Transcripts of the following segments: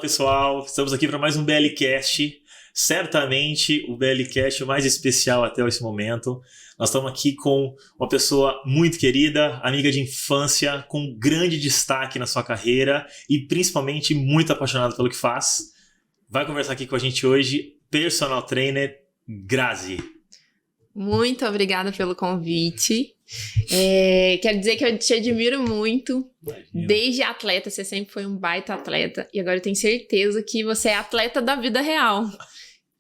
pessoal, estamos aqui para mais um BLcast, certamente o BLcast mais especial até esse momento. Nós estamos aqui com uma pessoa muito querida, amiga de infância, com grande destaque na sua carreira e principalmente muito apaixonada pelo que faz. Vai conversar aqui com a gente hoje, personal trainer Grazi. Muito obrigada pelo convite. Quero dizer que eu te admiro muito. Imagina. Desde atleta, você sempre foi um baita atleta. E agora eu tenho certeza que você é atleta da vida real.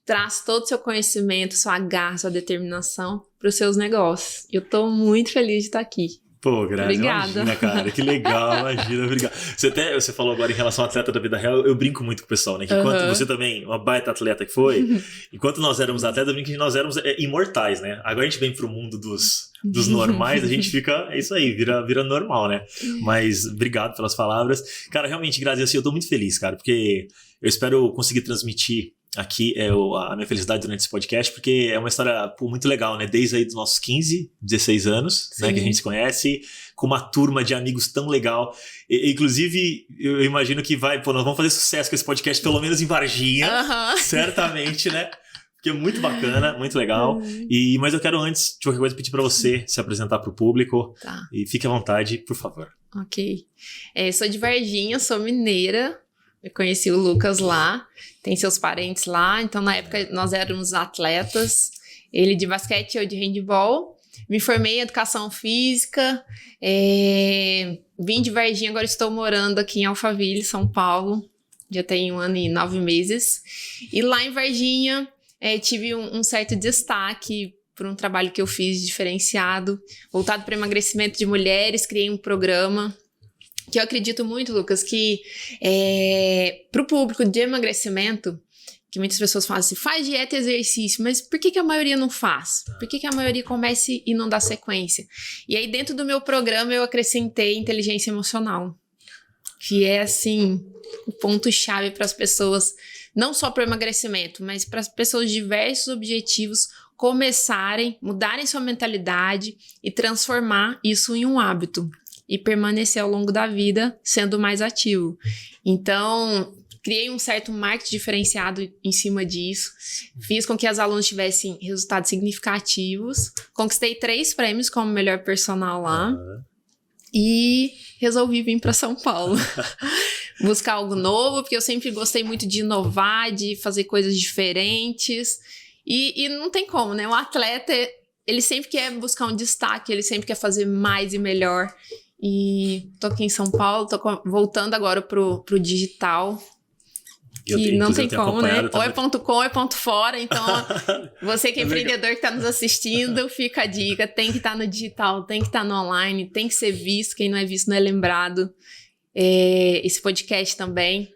Traz todo o seu conhecimento, sua garra, sua determinação para os seus negócios. Eu tô muito feliz de estar aqui. Pô, Grazi, obrigada. Imagina, cara, que legal, imagina, obrigado. Você falou agora em relação ao atleta da vida real, eu brinco muito com o pessoal, né? Que enquanto você também, uma baita atleta que foi, enquanto nós éramos atletas, eu brinco que nós éramos imortais, né? Agora a gente vem pro mundo dos normais, a gente fica, é isso aí, vira normal, né? Mas obrigado pelas palavras. Cara, realmente, Grazi, assim, eu tô muito feliz, cara, porque eu espero conseguir transmitir aqui a minha felicidade durante esse podcast, porque é uma história muito legal, né? Desde aí dos nossos 15, 16 anos, né, que a gente se conhece, com uma turma de amigos tão legal. Inclusive, eu imagino que nós vamos fazer sucesso com esse podcast, pelo menos em Varginha, certamente, né? Porque é muito bacana, muito legal. Mas eu quero, antes de qualquer coisa, pedir para você se apresentar para o público. Tá. E fique à vontade, por favor. Ok. Sou de Varginha, sou mineira. Eu conheci o Lucas lá, tem seus parentes lá, então na época nós éramos atletas, ele de basquete, eu de handebol. Me formei em educação física, vim de Varginha, agora estou morando aqui em Alphaville, São Paulo, já tem 1 ano e 9 meses. E lá em Varginha tive um certo destaque por um trabalho que eu fiz diferenciado, voltado para emagrecimento de mulheres, criei um programa que eu acredito muito, Lucas, que para o público de emagrecimento, que muitas pessoas falam assim, faz dieta e exercício, mas por que a maioria não faz? Por que a maioria começa e não dá sequência? E aí dentro do meu programa eu acrescentei inteligência emocional, que é assim, o ponto-chave para as pessoas, não só para o emagrecimento, mas para as pessoas de diversos objetivos começarem, mudarem sua mentalidade e transformar isso em um hábito. E permanecer ao longo da vida sendo mais ativo. Então, criei um certo marketing diferenciado em cima disso. Fiz com que as alunas tivessem resultados significativos. Conquistei 3 prêmios como melhor personal lá. E resolvi vir para São Paulo. Buscar algo novo, porque eu sempre gostei muito de inovar, de fazer coisas diferentes. E não tem como, né? O atleta, ele sempre quer buscar um destaque, ele sempre quer fazer mais e melhor. E tô aqui em São Paulo, tô voltando agora pro digital, que não tem como, né? Ou é ponto com, ou é ponto fora. Então, você que é empreendedor que tá nos assistindo, fica a dica, tem que estar no digital, tem que estar no online, tem que ser visto, quem não é visto não é lembrado. Esse podcast também.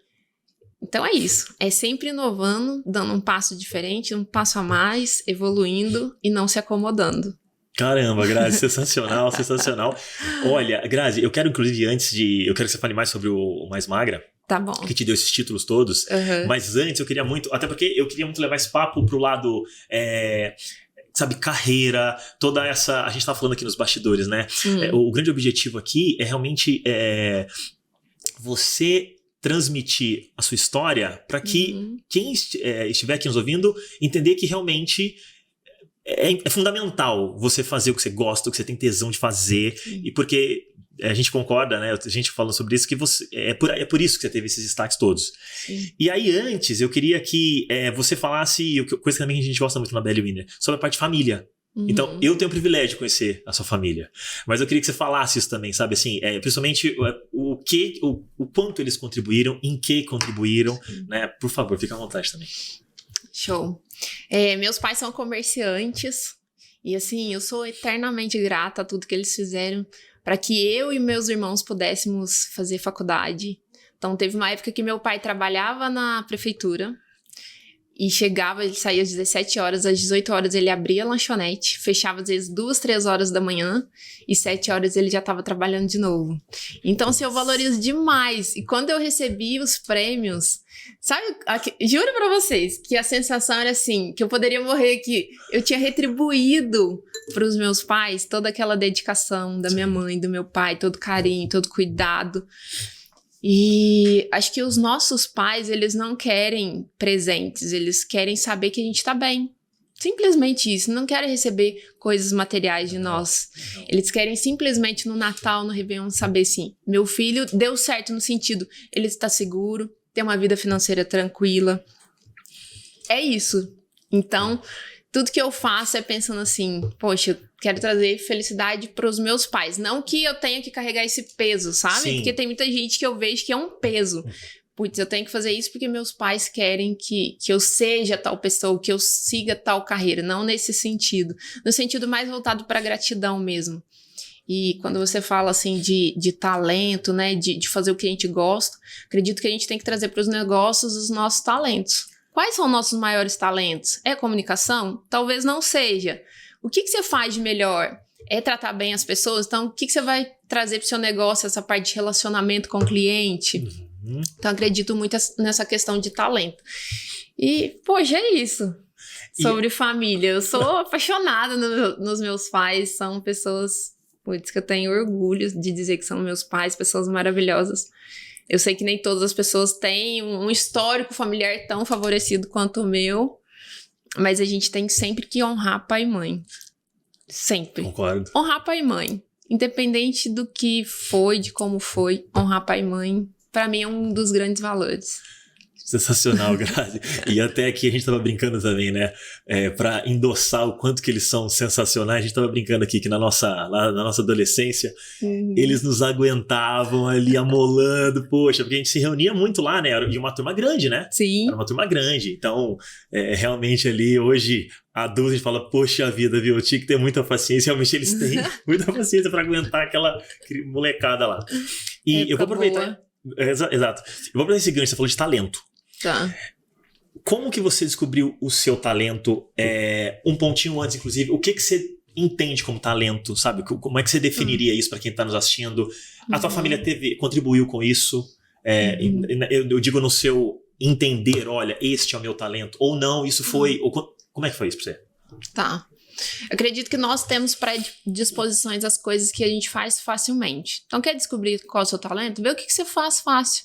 Então é isso, é sempre inovando, dando um passo diferente, um passo a mais, evoluindo e não se acomodando. Caramba, Grazi, sensacional, sensacional. Olha, Grazi, eu quero inclusive eu quero que você fale mais sobre o Mais Magra. Tá bom. Que te deu esses títulos todos. Mas antes eu queria muito, até porque eu queria muito levar esse papo pro lado, sabe, carreira, toda essa, a gente tava falando aqui nos bastidores, né? O grande objetivo aqui é realmente você transmitir a sua história para que quem estiver aqui nos ouvindo entender que realmente é fundamental você fazer o que você gosta, o que você tem tesão de fazer, e porque a gente concorda, né? A gente falando sobre isso, que você, é por isso que você teve esses destaques todos. Sim. E aí antes, eu queria que você falasse, coisa que também a gente gosta muito na BL Winner, sobre a parte de família. Então, eu tenho o privilégio de conhecer a sua família, mas eu queria que você falasse isso também, sabe, assim, principalmente o quanto eles contribuíram, em que contribuíram, né? Por favor, fica à vontade também. Show. Meus pais são comerciantes e assim, eu sou eternamente grata a tudo que eles fizeram para que eu e meus irmãos pudéssemos fazer faculdade. Então teve uma época que meu pai trabalhava na prefeitura e chegava, ele saía às 17 horas, às 18 horas ele abria a lanchonete, fechava às vezes 2, 3 horas da manhã e 7 horas ele já estava trabalhando de novo. Então, assim, eu valorizo demais. E quando eu recebi os prêmios, sabe, juro pra vocês que a sensação era assim, que eu poderia morrer, que eu tinha retribuído pros meus pais toda aquela dedicação da minha mãe, do meu pai, todo carinho, todo cuidado. E acho que os nossos pais, eles não querem presentes, eles querem saber que a gente tá bem. Simplesmente isso, não querem receber coisas materiais de nós. Eles querem simplesmente no Natal, no Réveillon, saber assim, meu filho deu certo no sentido, ele está seguro, tem uma vida financeira tranquila. É isso. Então, tudo que eu faço é pensando assim, poxa, eu quero trazer felicidade para os meus pais. Não que eu tenha que carregar esse peso, sabe? Sim. Porque tem muita gente que eu vejo que é um peso. Putz, eu tenho que fazer isso porque meus pais querem que eu seja tal pessoa, que eu siga tal carreira. Não nesse sentido. No sentido mais voltado para gratidão mesmo. E quando você fala assim de talento, né? De fazer o que a gente gosta, acredito que a gente tem que trazer para os negócios os nossos talentos. Quais são nossos maiores talentos? É comunicação? Talvez não seja. O que você faz de melhor? É tratar bem as pessoas? Então, o que você vai trazer para o seu negócio, essa parte de relacionamento com o cliente? Então, acredito muito nessa questão de talento. E, poxa, é isso. Sobre família. Eu sou apaixonada nos meus pais. São pessoas, putz, que eu tenho orgulho de dizer que são meus pais, pessoas maravilhosas. Eu sei que nem todas as pessoas têm um histórico familiar tão favorecido quanto o meu, mas a gente tem sempre que honrar pai e mãe. Sempre. Concordo. Honrar pai e mãe. Independente do que foi, de como foi, honrar pai e mãe, pra mim é um dos grandes valores. Sensacional, Grazi. E até aqui a gente tava brincando também, né? Pra endossar o quanto que eles são sensacionais, a gente tava brincando aqui que lá na nossa adolescência, eles nos aguentavam ali amolando, poxa, porque a gente se reunia muito lá, né? E uma turma grande, né? Sim. Era uma turma grande. Então, realmente ali, hoje, adultos, a gente fala, poxa vida, viu? Eu tinha que ter muita paciência. Realmente eles têm muita paciência pra aguentar aquela molecada lá. E eu vou aproveitar... Exato. Eu vou aproveitar esse gancho, você falou de talento. Tá. Como que você descobriu o seu talento? Um pontinho antes, inclusive, o que você entende como talento, sabe? Como é que você definiria isso para quem está nos assistindo? A tua família contribuiu com isso? Eu digo no seu entender, olha, este é o meu talento. Ou não, isso foi... Como é que foi isso para você? Tá. Acredito que nós temos predisposições às coisas que a gente faz facilmente. Então, quer descobrir qual é o seu talento? Vê o que você faz fácil.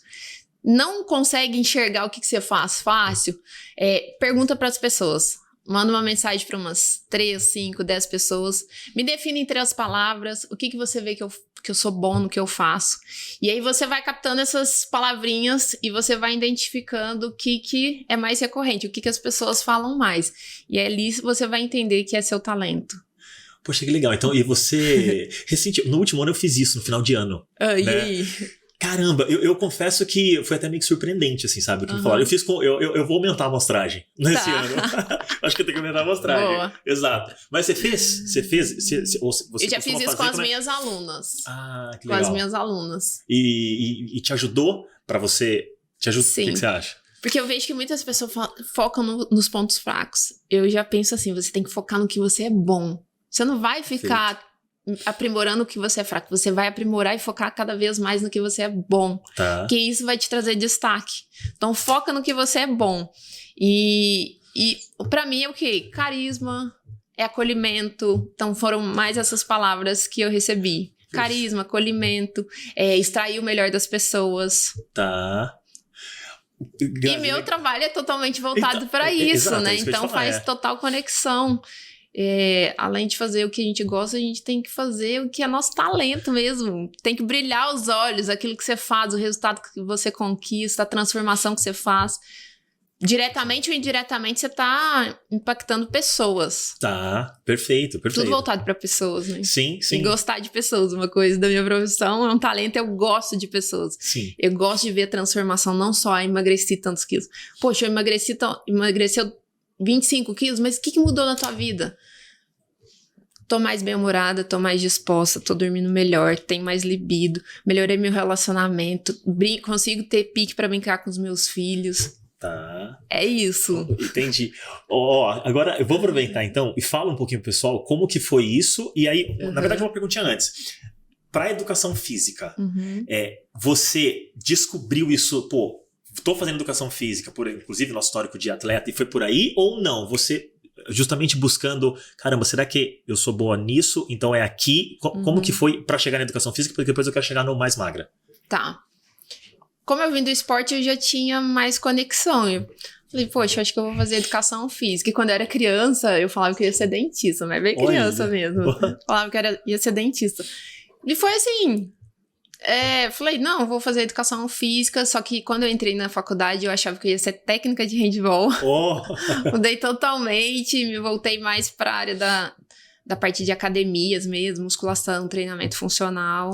Não consegue enxergar o que você faz fácil? Pergunta para as pessoas. Manda uma mensagem para umas 3, 5, 10 pessoas. Me define em 3 palavras. O que você vê que eu sou bom no que eu faço. E aí você vai captando essas palavrinhas e você vai identificando o que é mais recorrente, o que as pessoas falam mais. E ali você vai entender que é seu talento. Poxa, que legal. Então, e você... no último ano eu fiz isso, no final de ano. E né? aí? Caramba, eu confesso que foi até meio que surpreendente, assim, sabe? O que me falaram. Eu vou aumentar a amostragem nesse ano. Acho que eu tenho que aumentar a amostragem. Boa. Exato. Mas você fez? Eu já fiz isso com as minhas alunas. Ah, que legal. Com as minhas alunas. E te ajudou pra você? Sim. O que você acha? Porque eu vejo que muitas pessoas focam nos pontos fracos. Eu já penso assim, você tem que focar no que você é bom. Você não vai ficar... aprimorando o que você é fraco, você vai aprimorar e focar cada vez mais no que você é bom, que isso vai te trazer destaque. Então foca no que você é bom. E pra mim é o quê? Carisma, acolhimento. Então foram mais essas palavras que eu recebi. Carisma, acolhimento, extrair o melhor das pessoas. E meu trabalho é totalmente voltado para isso, né? Então faz total conexão. Além de fazer o que a gente gosta, a gente tem que fazer o que é nosso talento mesmo. Tem que brilhar os olhos, aquilo que você faz, o resultado que você conquista, a transformação que você faz. Diretamente ou indiretamente, você tá impactando pessoas. Perfeito. Tudo voltado para pessoas, né? Sim. E gostar de pessoas. Uma coisa da minha profissão é um talento, eu gosto de pessoas. Sim. Eu gosto de ver a transformação, não só emagreci tantos quilos. Poxa, eu emagreceu 25 quilos, mas o que mudou na tua vida? Tô mais bem-humorada, tô mais disposta, tô dormindo melhor, tenho mais libido, melhorei meu relacionamento, consigo ter pique pra brincar com os meus filhos. É isso. Entendi. Agora eu vou aproveitar então e fala um pouquinho pro pessoal como que foi isso. E aí, na verdade, uma perguntinha antes. Pra educação física, você descobriu isso, tô fazendo educação física, inclusive nosso histórico de atleta, e foi por aí ou não? Você justamente buscando, caramba, será que eu sou boa nisso? Então é aqui. Como que foi pra chegar na educação física? Porque depois eu quero chegar no mais magra. como eu vim do esporte, eu já tinha mais conexão. Eu falei, poxa, acho que eu vou fazer educação física. E quando eu era criança, eu falava que eu ia ser dentista, mas bem criança mesmo. Falava que ia ser dentista. E foi assim... falei, não, vou fazer educação física, só que quando eu entrei na faculdade, eu achava que eu ia ser técnica de handball. Mudei totalmente, me voltei mais para a área da parte de academias mesmo, musculação, treinamento funcional.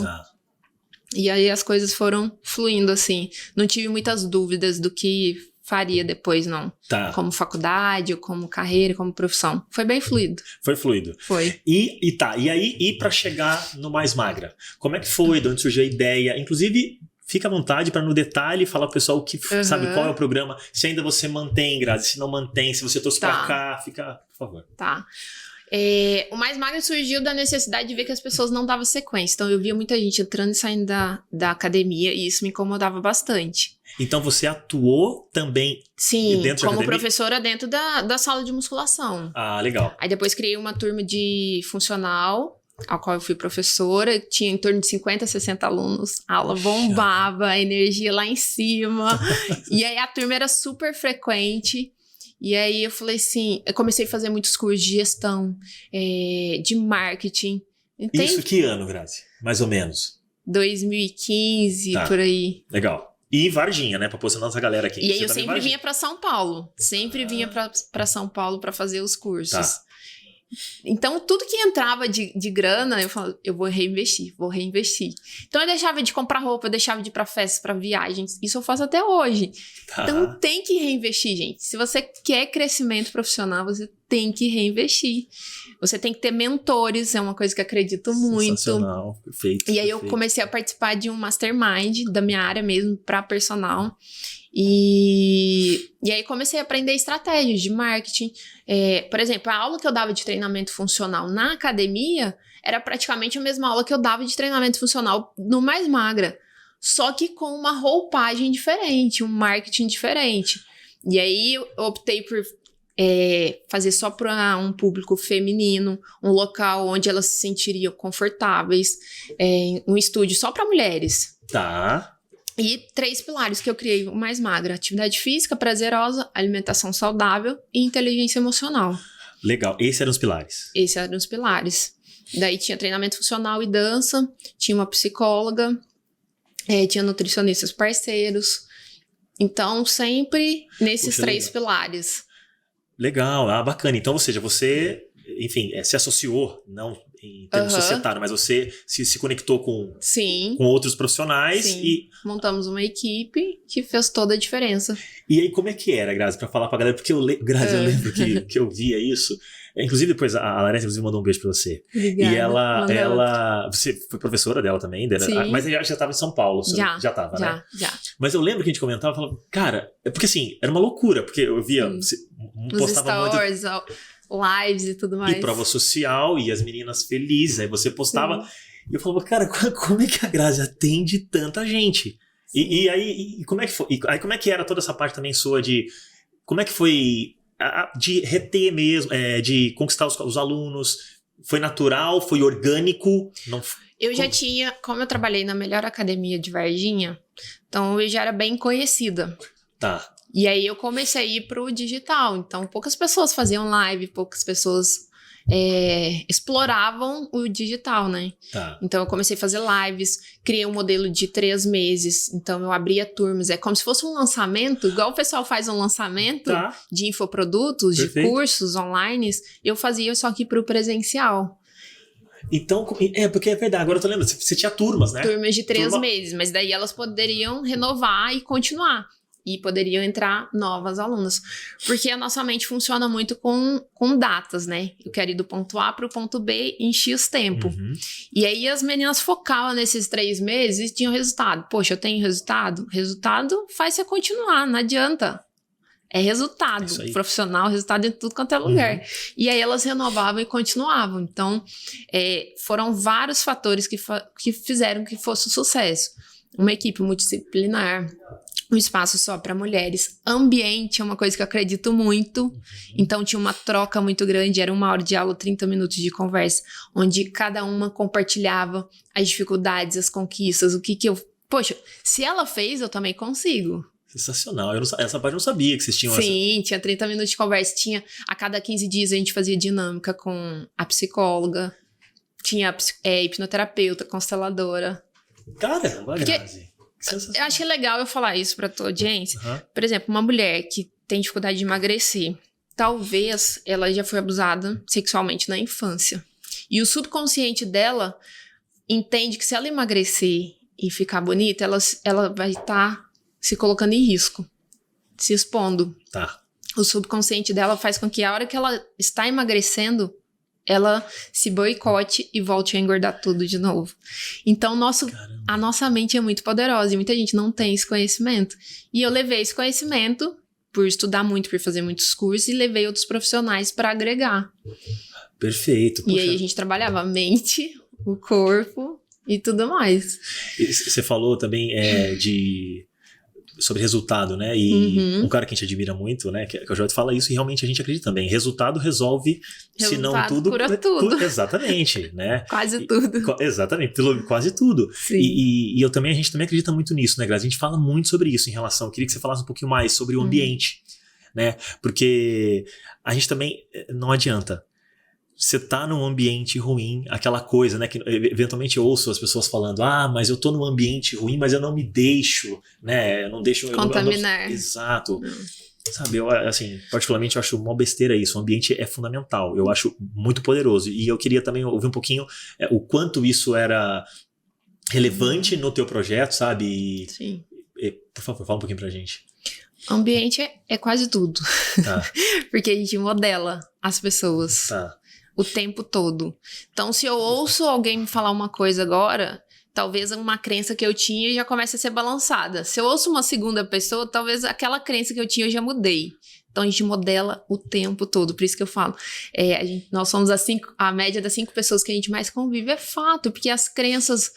E aí as coisas foram fluindo, assim. Não tive muitas dúvidas do que faria depois, não. Como faculdade, ou como carreira, como profissão. Foi bem fluido. Foi fluido. Foi. E aí, e pra chegar no Mais Magra? Como é que foi? De onde surgiu a ideia? Inclusive, fica à vontade para no detalhe falar pro pessoal que sabe qual é o programa. Se ainda você mantém, Grazi, se não mantém, se você trouxe pra cá, fica, por favor. O Mais Magra surgiu da necessidade de ver que as pessoas não davam sequência. Então, eu via muita gente entrando e saindo da academia e isso me incomodava bastante. Então, você atuou também dentro da como professora dentro da sala de musculação. Legal. Aí, depois, criei uma turma de funcional, ao qual eu fui professora. Tinha em torno de 50, 60 alunos. A aula bombava, a energia lá em cima. E aí, a turma era super frequente. E aí eu falei assim, eu comecei a fazer muitos cursos de gestão, de marketing. Isso que ano, Grazi? Mais ou menos? 2015, por aí. Legal. E Varginha, né? Pra posicionar essa galera aqui. E aí eu sempre vinha pra São Paulo. Sempre vinha pra São Paulo pra fazer os cursos. Então, tudo que entrava de grana, eu falava, eu vou reinvestir. Então, eu deixava de comprar roupa, eu deixava de ir pra festas, pra viagens. Isso eu faço até hoje. Então, tem que reinvestir, gente. Se você quer crescimento profissional, você tem que reinvestir. Você tem que ter mentores, é uma coisa que eu acredito muito. Sensacional, perfeito. E aí, eu comecei a participar de um mastermind da minha área mesmo, pra personal. E aí comecei a aprender estratégias de marketing. Por exemplo, a aula que eu dava de treinamento funcional na academia era praticamente a mesma aula que eu dava de treinamento funcional no Mais Magra. Só que com uma roupagem diferente, um marketing diferente. E aí eu optei por fazer só para um público feminino, um local onde elas se sentiriam confortáveis, um estúdio só para mulheres. E 3 pilares que eu criei, o Mais Magra: atividade física prazerosa, alimentação saudável e inteligência emocional. Legal, esses eram os pilares. Esses eram os pilares. Daí tinha treinamento funcional e dança, tinha uma psicóloga, tinha nutricionistas parceiros. Então, sempre nesses 3 pilares. Legal, bacana. Então, ou seja, você, enfim, se associou, não em termos societários, mas você se conectou com outros profissionais. E montamos uma equipe que fez toda a diferença. E aí, como é que era, Grazi, pra falar pra galera? Porque Grazi, eu lembro que eu via isso. Inclusive, depois a Larissa mandou um beijo pra você. Obrigada. E você foi professora dela também, mas já estava em São Paulo. Já estava, né? Já. Mas eu lembro que a gente comentava e falava, cara, porque assim, era uma loucura, porque eu via, você postava stories, lives e tudo mais. E prova social, e as meninas felizes, aí você postava, e eu falava, cara, como é que a Grazi atende tanta gente? E aí, como é que foi? E aí, como é que era toda essa parte também sua de, como é que foi de reter mesmo, de conquistar os alunos? Foi natural? Foi orgânico? Eu já tinha, como eu trabalhei na melhor academia de Varginha, então eu já era bem conhecida. E aí eu comecei a ir pro digital. Então poucas pessoas faziam live, poucas pessoas exploravam o digital, né? Então eu comecei a fazer lives, criei um modelo de 3 meses. Então eu abria turmas, é como se fosse um lançamento, igual o pessoal faz um lançamento de infoprodutos, de cursos online. Eu fazia só que pro presencial. Então, porque é verdade, agora eu tô lembrando, você tinha turmas, né? Turmas de 3 meses, mas daí elas poderiam renovar e continuar. E poderiam entrar novas alunas. Porque a nossa mente funciona muito com datas, né? Eu quero ir do ponto A para o ponto B em X tempo. E aí as meninas focavam nesses 3 meses e tinham resultado. Poxa, eu tenho resultado? Resultado faz você continuar, não adianta. É resultado profissional, resultado em tudo quanto é lugar. E aí elas renovavam e continuavam. Então, foram vários fatores que fizeram que fosse um sucesso. Uma equipe multidisciplinar, um espaço só para mulheres, ambiente é uma coisa que eu acredito muito, então tinha uma troca muito grande, era 1 hora de aula, 30 minutos de conversa, onde cada uma compartilhava as dificuldades, as conquistas, o que eu poxa, se ela fez, eu também consigo. Sensacional. Essa parte eu não sabia que vocês tinham Sim, tinha 30 minutos de conversa. Tinha, a cada 15 dias a gente fazia dinâmica com a psicóloga. Tinha hipnoterapeuta, consteladora. Caramba, Porque Grazi. eu acho que é legal eu falar isso pra tua audiência. Uhum. Por exemplo, uma mulher que tem dificuldade de emagrecer, talvez ela já foi abusada sexualmente na infância. E o subconsciente dela entende que se ela emagrecer e ficar bonita, ela vai estar se colocando em risco, se expondo. Tá. O subconsciente dela faz com que a hora que ela está emagrecendo, ela se boicote e volte a engordar tudo de novo. Então, a nossa mente é muito poderosa e muita gente não tem esse conhecimento. E eu levei esse conhecimento por estudar muito, por fazer muitos cursos, e levei outros profissionais para agregar. Perfeito. E aí a gente trabalhava a mente, o corpo e tudo mais. E você falou também sobre resultado, né? E um cara que a gente admira muito, né? Que é o Jorge fala isso e realmente a gente acredita também. Resultado resolve, se não tudo... Cura tudo. Exatamente, né? Quase tudo. Exatamente, quase tudo. E a gente também acredita muito nisso, né, Grazi? A gente fala muito sobre isso em relação... Eu queria que você falasse um pouquinho mais sobre o ambiente, né? Porque a gente também... Não adianta. Você tá num ambiente ruim, aquela coisa, né, que eventualmente eu ouço as pessoas falando, mas eu tô num ambiente ruim, mas eu não me deixo, né, eu não deixo... Contaminar. Exato. Sabe, eu, assim, particularmente eu acho uma besteira isso, o ambiente é fundamental, eu acho muito poderoso, e eu queria também ouvir um pouquinho o quanto isso era relevante no teu projeto, sabe? Sim. Por favor, fala um pouquinho pra gente. Ambiente é quase tudo. Tá. Porque a gente modela as pessoas. Tá. O tempo todo. Então, se eu ouço alguém me falar uma coisa agora, talvez uma crença que eu tinha já comece a ser balançada. Se eu ouço uma segunda pessoa, talvez aquela crença que eu tinha eu já mudei. Então, a gente modela o tempo todo. Por isso que eu falo, nós somos a média das 5 pessoas que a gente mais convive. É fato, porque as crenças,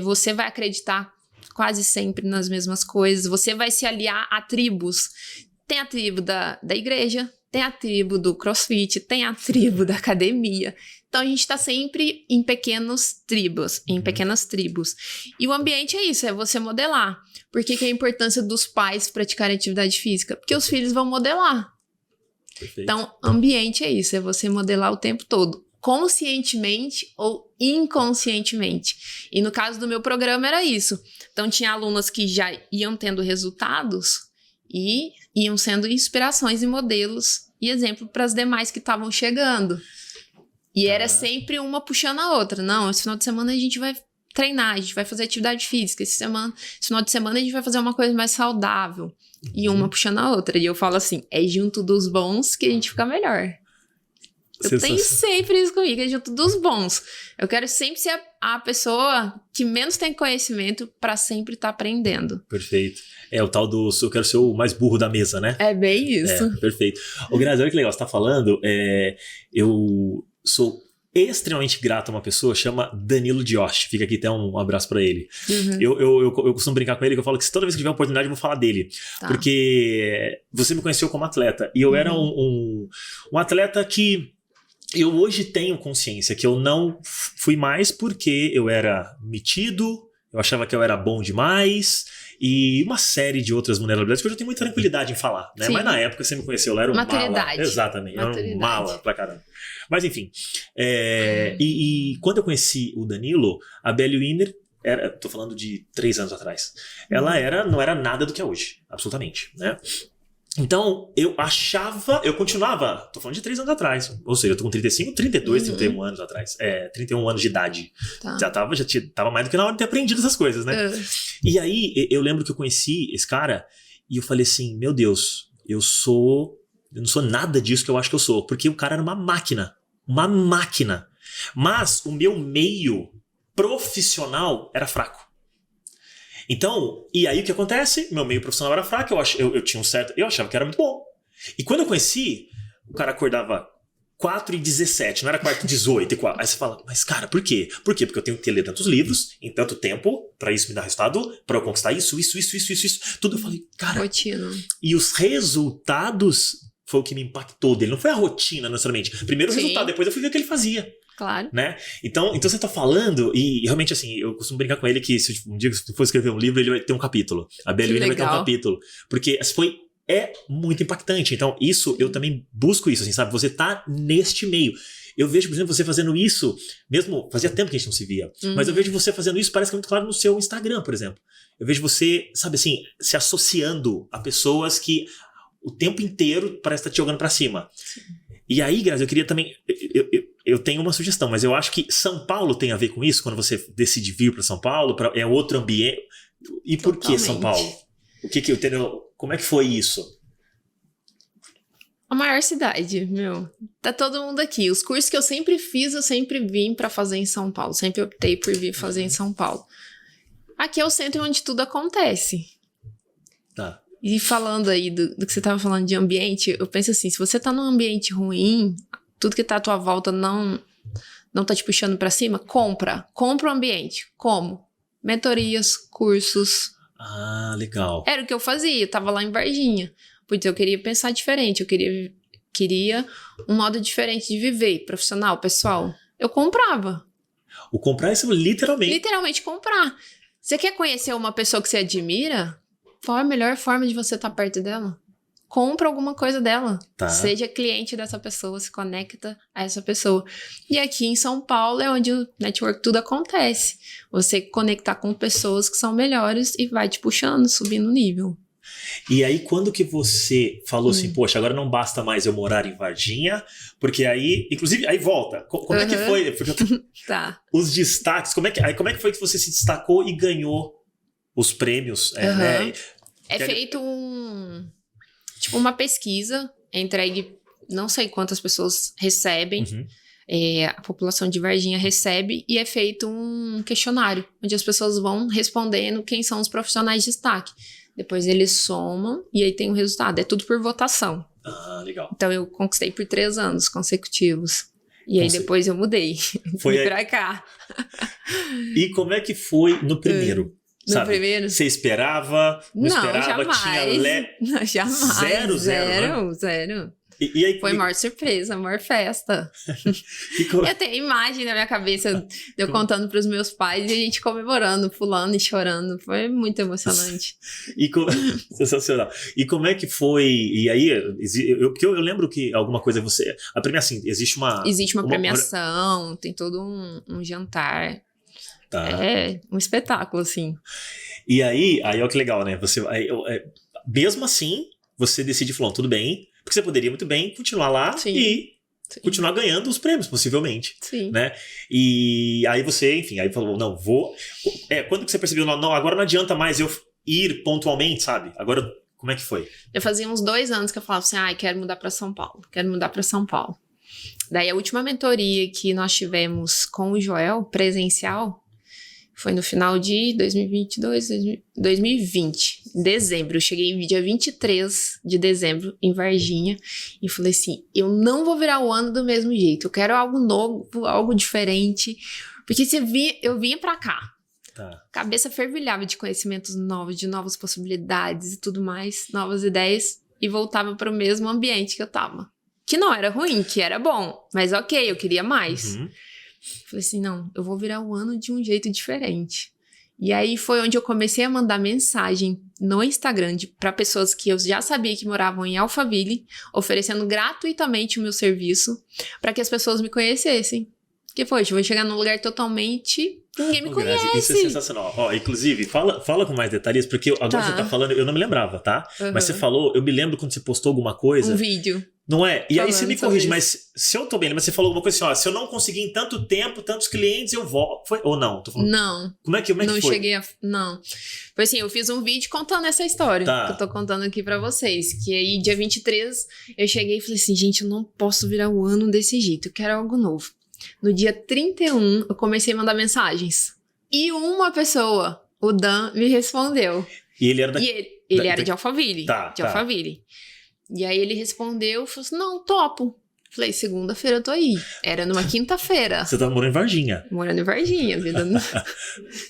você vai acreditar quase sempre nas mesmas coisas. Você vai se aliar a tribos. Tem a tribo da igreja, tem a tribo do CrossFit, tem a tribo da academia. Então, a gente está sempre em pequenas tribos. E o ambiente é isso, é você modelar. Por que é a importância dos pais praticarem atividade física? Porque os filhos vão modelar. Perfeito. Então, ambiente é isso, é você modelar o tempo todo. Conscientemente ou inconscientemente. E no caso do meu programa era isso. Então, tinha alunas que já iam tendo resultados e iam sendo inspirações e modelos e exemplo para as demais que estavam chegando. E era sempre uma puxando a outra. Não, esse final de semana a gente vai treinar, a gente vai fazer atividade física. Esse final de semana a gente vai fazer uma coisa mais saudável. E uma puxando a outra. E eu falo assim, é junto dos bons que a gente fica melhor. Eu tenho sempre isso comigo, é junto dos bons. Eu quero sempre ser a pessoa que menos tem conhecimento para sempre estar aprendendo. Perfeito. É o tal do eu quero ser o mais burro da mesa, né? É bem isso. Perfeito. Ô, Grazi, olha que legal, você tá falando, eu sou extremamente grato a uma pessoa, chama Danilo Dioche. Fica aqui até um abraço pra ele. Eu costumo brincar com ele, que eu falo que toda vez que tiver oportunidade eu vou falar dele. Tá. Porque você me conheceu como atleta. E eu era um atleta que eu hoje tenho consciência que eu não fui mais porque eu era metido, eu achava que eu era bom demais e uma série de outras vulnerabilidades que eu já tenho muita tranquilidade em falar, né? Mas na época você me conheceu, eu era um mala. Exatamente, eu era um mala pra caramba. Mas enfim, e quando eu conheci o Danilo, a Belle Wiener, tô falando de 3 anos atrás, ela não era nada do que é hoje, absolutamente, né? Então, eu continuava, tô falando de 3 anos atrás, ou seja, eu tô com 35, 32, 31 anos atrás, 31 anos de idade. Tá. Já tava mais do que na hora de ter aprendido essas coisas, né? E aí, eu lembro que eu conheci esse cara e eu falei assim, meu Deus, eu não sou nada disso que eu acho que eu sou, porque o cara era uma máquina. Mas o meu meio profissional era fraco. Então, e aí o que acontece? Meu meio profissional era fraco, eu tinha eu achava que era muito bom. E quando eu conheci, o cara acordava 4h17, não era 4h18. Aí você fala, mas cara, por quê? Por quê? Porque eu tenho que ler tantos livros, em tanto tempo, pra isso me dar resultado, pra eu conquistar isso. Tudo eu falei, cara... Rotina. E os resultados foi o que me impactou dele. Não foi a rotina, necessariamente. Primeiro o Sim. resultado, depois eu fui ver o que ele fazia. Claro. Né? Então você tá falando, e realmente assim, eu costumo brincar com ele que se um dia que for escrever um livro, ele vai ter um capítulo. A Bellwina vai ter um capítulo. Porque é muito impactante. Então, isso, eu também busco isso, assim, sabe? Você tá neste meio. Eu vejo, por exemplo, você fazendo isso, mesmo, fazia tempo que a gente não se via, mas eu vejo você fazendo isso, parece que é muito claro no seu Instagram, por exemplo. Eu vejo você, sabe assim, se associando a pessoas que o tempo inteiro parece estar te jogando pra cima. Sim. E aí, Grazi, eu queria também... Eu tenho uma sugestão, mas eu acho que São Paulo tem a ver com isso, quando você decide vir para São Paulo, é outro ambiente. E por que São Paulo? Entendeu? Como é que foi isso? A maior cidade, meu. Tá todo mundo aqui. Os cursos que eu sempre fiz, eu sempre vim pra fazer em São Paulo. Sempre optei por vir fazer em São Paulo. Aqui é o centro onde tudo acontece. Tá. E falando aí do que você tava falando de ambiente, eu penso assim, se você tá num ambiente ruim, tudo que tá à tua volta não tá te puxando pra cima, compra o ambiente. Como? Mentorias, cursos. Ah, legal. Era o que eu fazia, eu tava lá em Varginha. Porque eu queria pensar diferente, eu queria um modo diferente de viver, profissional, pessoal. Eu comprava. O comprar é literalmente. Literalmente comprar. Você quer conhecer uma pessoa que você admira? Qual é a melhor forma de você estar perto dela? Compra alguma coisa dela. Tá. Seja cliente dessa pessoa, se conecta a essa pessoa. E aqui em São Paulo é onde o network tudo acontece. Você conectar com pessoas que são melhores e vai te puxando, subindo o nível. E aí, quando que você falou assim, poxa, agora não basta mais eu morar em Varginha, porque aí, inclusive, aí volta. Como é que foi? Porque Tá. Os destaques, como é que foi que você se destacou e ganhou os prêmios? Né? É feito uma pesquisa, entregue, não sei quantas pessoas recebem, a população de Varginha recebe, e é feito um questionário, onde as pessoas vão respondendo quem são os profissionais de destaque. Depois eles somam e aí tem o resultado. É tudo por votação. Ah, legal. Então eu conquistei por 3 anos consecutivos. E aí depois eu mudei. Fui pra cá. E como é que foi no primeiro? No primeiro? Você esperava? Não esperava? Jamais. Não, jamais. Zero. E aí, foi a maior surpresa, a maior festa. Eu tenho a imagem na minha cabeça de eu contando pros meus pais e a gente comemorando, pulando e chorando. Foi muito emocionante. Sensacional. E como é que foi? E aí, porque eu lembro que alguma coisa você... A premiação, existe uma... Existe uma premiação, tem todo um jantar. Tá. É um espetáculo, assim. E aí olha que legal, né? Mesmo assim, você decide falar, tudo bem... Porque você poderia muito bem continuar lá e continuar ganhando os prêmios, possivelmente. Sim. Né? E aí você, enfim, aí falou, não, vou... quando que você percebeu, não, agora não adianta mais eu ir pontualmente, sabe? Agora, como é que foi? Eu fazia uns 2 anos que eu falava assim, quero mudar pra São Paulo. Daí a última mentoria que nós tivemos com o Joel, presencial, foi no final de 2020, dezembro. Eu cheguei dia 23 de dezembro em Varginha e falei assim, eu não vou virar o ano do mesmo jeito, eu quero algo novo, algo diferente, porque eu vinha pra cá, cabeça fervilhava de conhecimentos novos, de novas possibilidades e tudo mais, novas ideias, e voltava para o mesmo ambiente que eu tava. Que não era ruim, que era bom, mas ok, eu queria mais. Falei assim, não, eu vou virar o ano de um jeito diferente. E aí foi onde eu comecei a mandar mensagem no Instagram para pessoas que eu já sabia que moravam em Alphaville, oferecendo gratuitamente o meu serviço para que as pessoas me conhecessem. Porque, poxa, eu vou chegar num lugar totalmente... Ninguém me conhece. Grazi, isso é sensacional. Inclusive, fala com mais detalhes, porque agora você tá falando, eu não me lembrava, tá? Mas você falou, eu me lembro quando você postou alguma coisa. Um vídeo. Não é? E aí você me corrige, mas se eu tô bem, mas você falou alguma coisa assim, se eu não conseguir em tanto tempo, tantos clientes, eu volto. Foi? Ou não? Tô falando. Não. Como é que foi? Não cheguei a... Não. Foi assim, eu fiz um vídeo contando essa história que eu tô contando aqui pra vocês. Que aí, dia 23, eu cheguei e falei assim, gente, eu não posso virar o ano desse jeito, eu quero algo novo. No dia 31, eu comecei a mandar mensagens. E uma pessoa, o Dan, me respondeu. E ele era ele era de Alphaville. Alphaville. E aí ele respondeu, falou assim, não, topo. Falei, segunda-feira eu tô aí. Era numa quinta-feira. Você tava morando em Varginha. Morando em Varginha.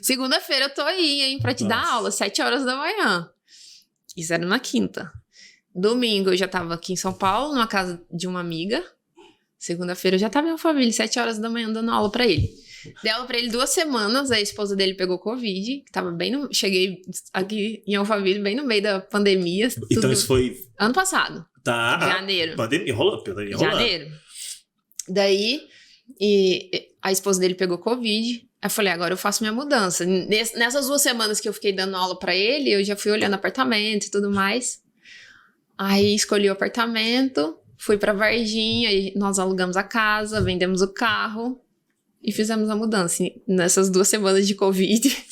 Segunda-feira eu tô aí, hein, pra te dar aula, 7 horas da manhã. Isso era numa quinta. Domingo eu já tava aqui em São Paulo, numa casa de uma amiga. Segunda-feira eu já tava em Alphaville, 7 horas da manhã, dando aula pra ele. Dei aula pra ele 2 semanas, a esposa dele pegou Covid, que tava bem no... Cheguei aqui em Alphaville, bem no meio da pandemia. Então isso foi... Ano passado. Tá. Janeiro. Pandemia rolando. Janeiro. Daí, a esposa dele pegou Covid. Aí eu falei, agora eu faço minha mudança. Nessas 2 semanas que eu fiquei dando aula pra ele, eu já fui olhando apartamento e tudo mais. Aí escolhi o apartamento, fui pra Varginha, aí nós alugamos a casa, vendemos o carro e fizemos a mudança nessas 2 semanas de Covid.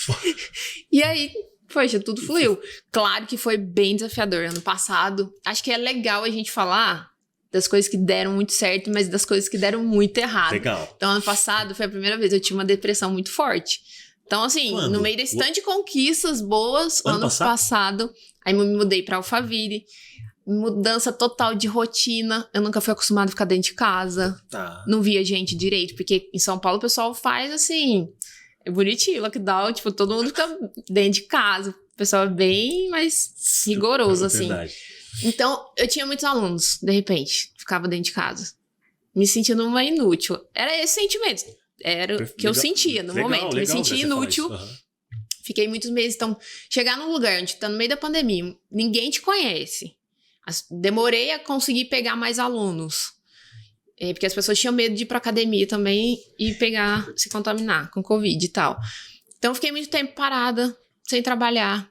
E aí, poxa, tudo fluiu. Claro que foi bem desafiador. Ano passado, acho que é legal a gente falar das coisas que deram muito certo, mas das coisas que deram muito errado. Legal. Então, ano passado foi a primeira vez que eu tive uma depressão muito forte. Então, assim, no meio desse tanto de conquistas boas, ano passado, aí me mudei pra Alphaville. Mudança total de rotina. Eu nunca fui acostumada a ficar dentro de casa. Tá. Não via gente direito, porque em São Paulo o pessoal faz assim... É bonitinho, lockdown, tipo, todo mundo fica dentro de casa. O pessoal é bem mais rigoroso, assim. Verdade. Então, eu tinha muitos alunos, de repente, ficava dentro de casa. Me sentindo uma inútil. Era esse sentimento. Era o que eu sentia no momento. Me sentia inútil. Fiquei muitos meses. Então, chegar num lugar onde tá no meio da pandemia, ninguém te conhece. Demorei a conseguir pegar mais alunos. Porque as pessoas tinham medo de ir pra academia também e se contaminar com Covid e tal. Então, fiquei muito tempo parada, sem trabalhar.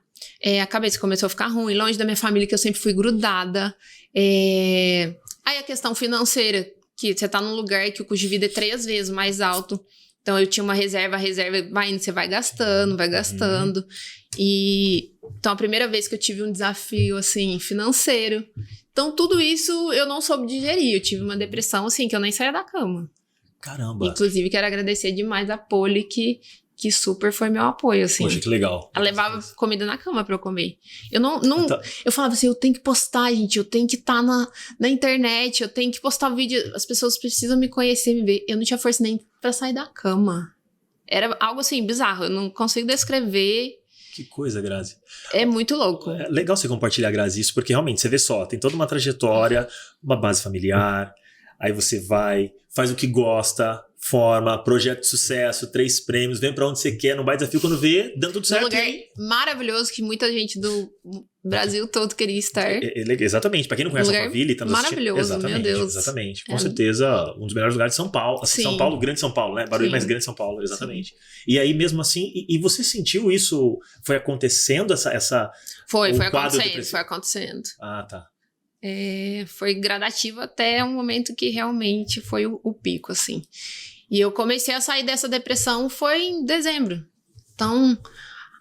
A cabeça começou a ficar ruim, longe da minha família, que eu sempre fui grudada. Aí a questão financeira, que você tá num lugar que o custo de vida é 3 vezes mais alto. Então, eu tinha uma reserva, a reserva vai indo, você vai gastando. Então, a primeira vez que eu tive um desafio, assim, financeiro. Então, tudo isso eu não soube digerir. Eu tive uma depressão, assim, que eu nem saía da cama. Caramba. Inclusive, quero agradecer demais a Poli, que super foi meu apoio, assim. Poxa, que legal. Ela levava comida na cama pra eu comer. Eu não Então... Eu falava assim, eu tenho que postar, gente. Eu tenho que estar na internet. Eu tenho que postar vídeo. As pessoas precisam me conhecer, me ver. Eu não tinha força nem pra sair da cama. Era algo, assim, bizarro. Eu não consigo descrever. Que coisa, Grazi. É muito louco. É legal você compartilhar, Grazi, isso, porque realmente, você vê só, tem toda uma trajetória, uma base familiar, aí você vai, faz o que gosta, forma, projeto de sucesso, 3 prêmios, vem pra onde você quer, não vai desafio quando vê, dando tudo certo. Um lugar maravilhoso que muita gente do Brasil todo queria estar. Exatamente, pra quem não conhece Alphaville, tá nos maravilhoso, exatamente, meu Deus. Exatamente, com certeza, um dos melhores lugares de São Paulo. Assim, São Paulo, grande São Paulo, né? Barulho mais grande São Paulo, exatamente. Sim. E aí, mesmo assim, e você sentiu isso, foi acontecendo essa Foi acontecendo. Ah, tá. Foi gradativo até um momento que realmente foi o pico, assim. E eu comecei a sair dessa depressão foi em dezembro. Então,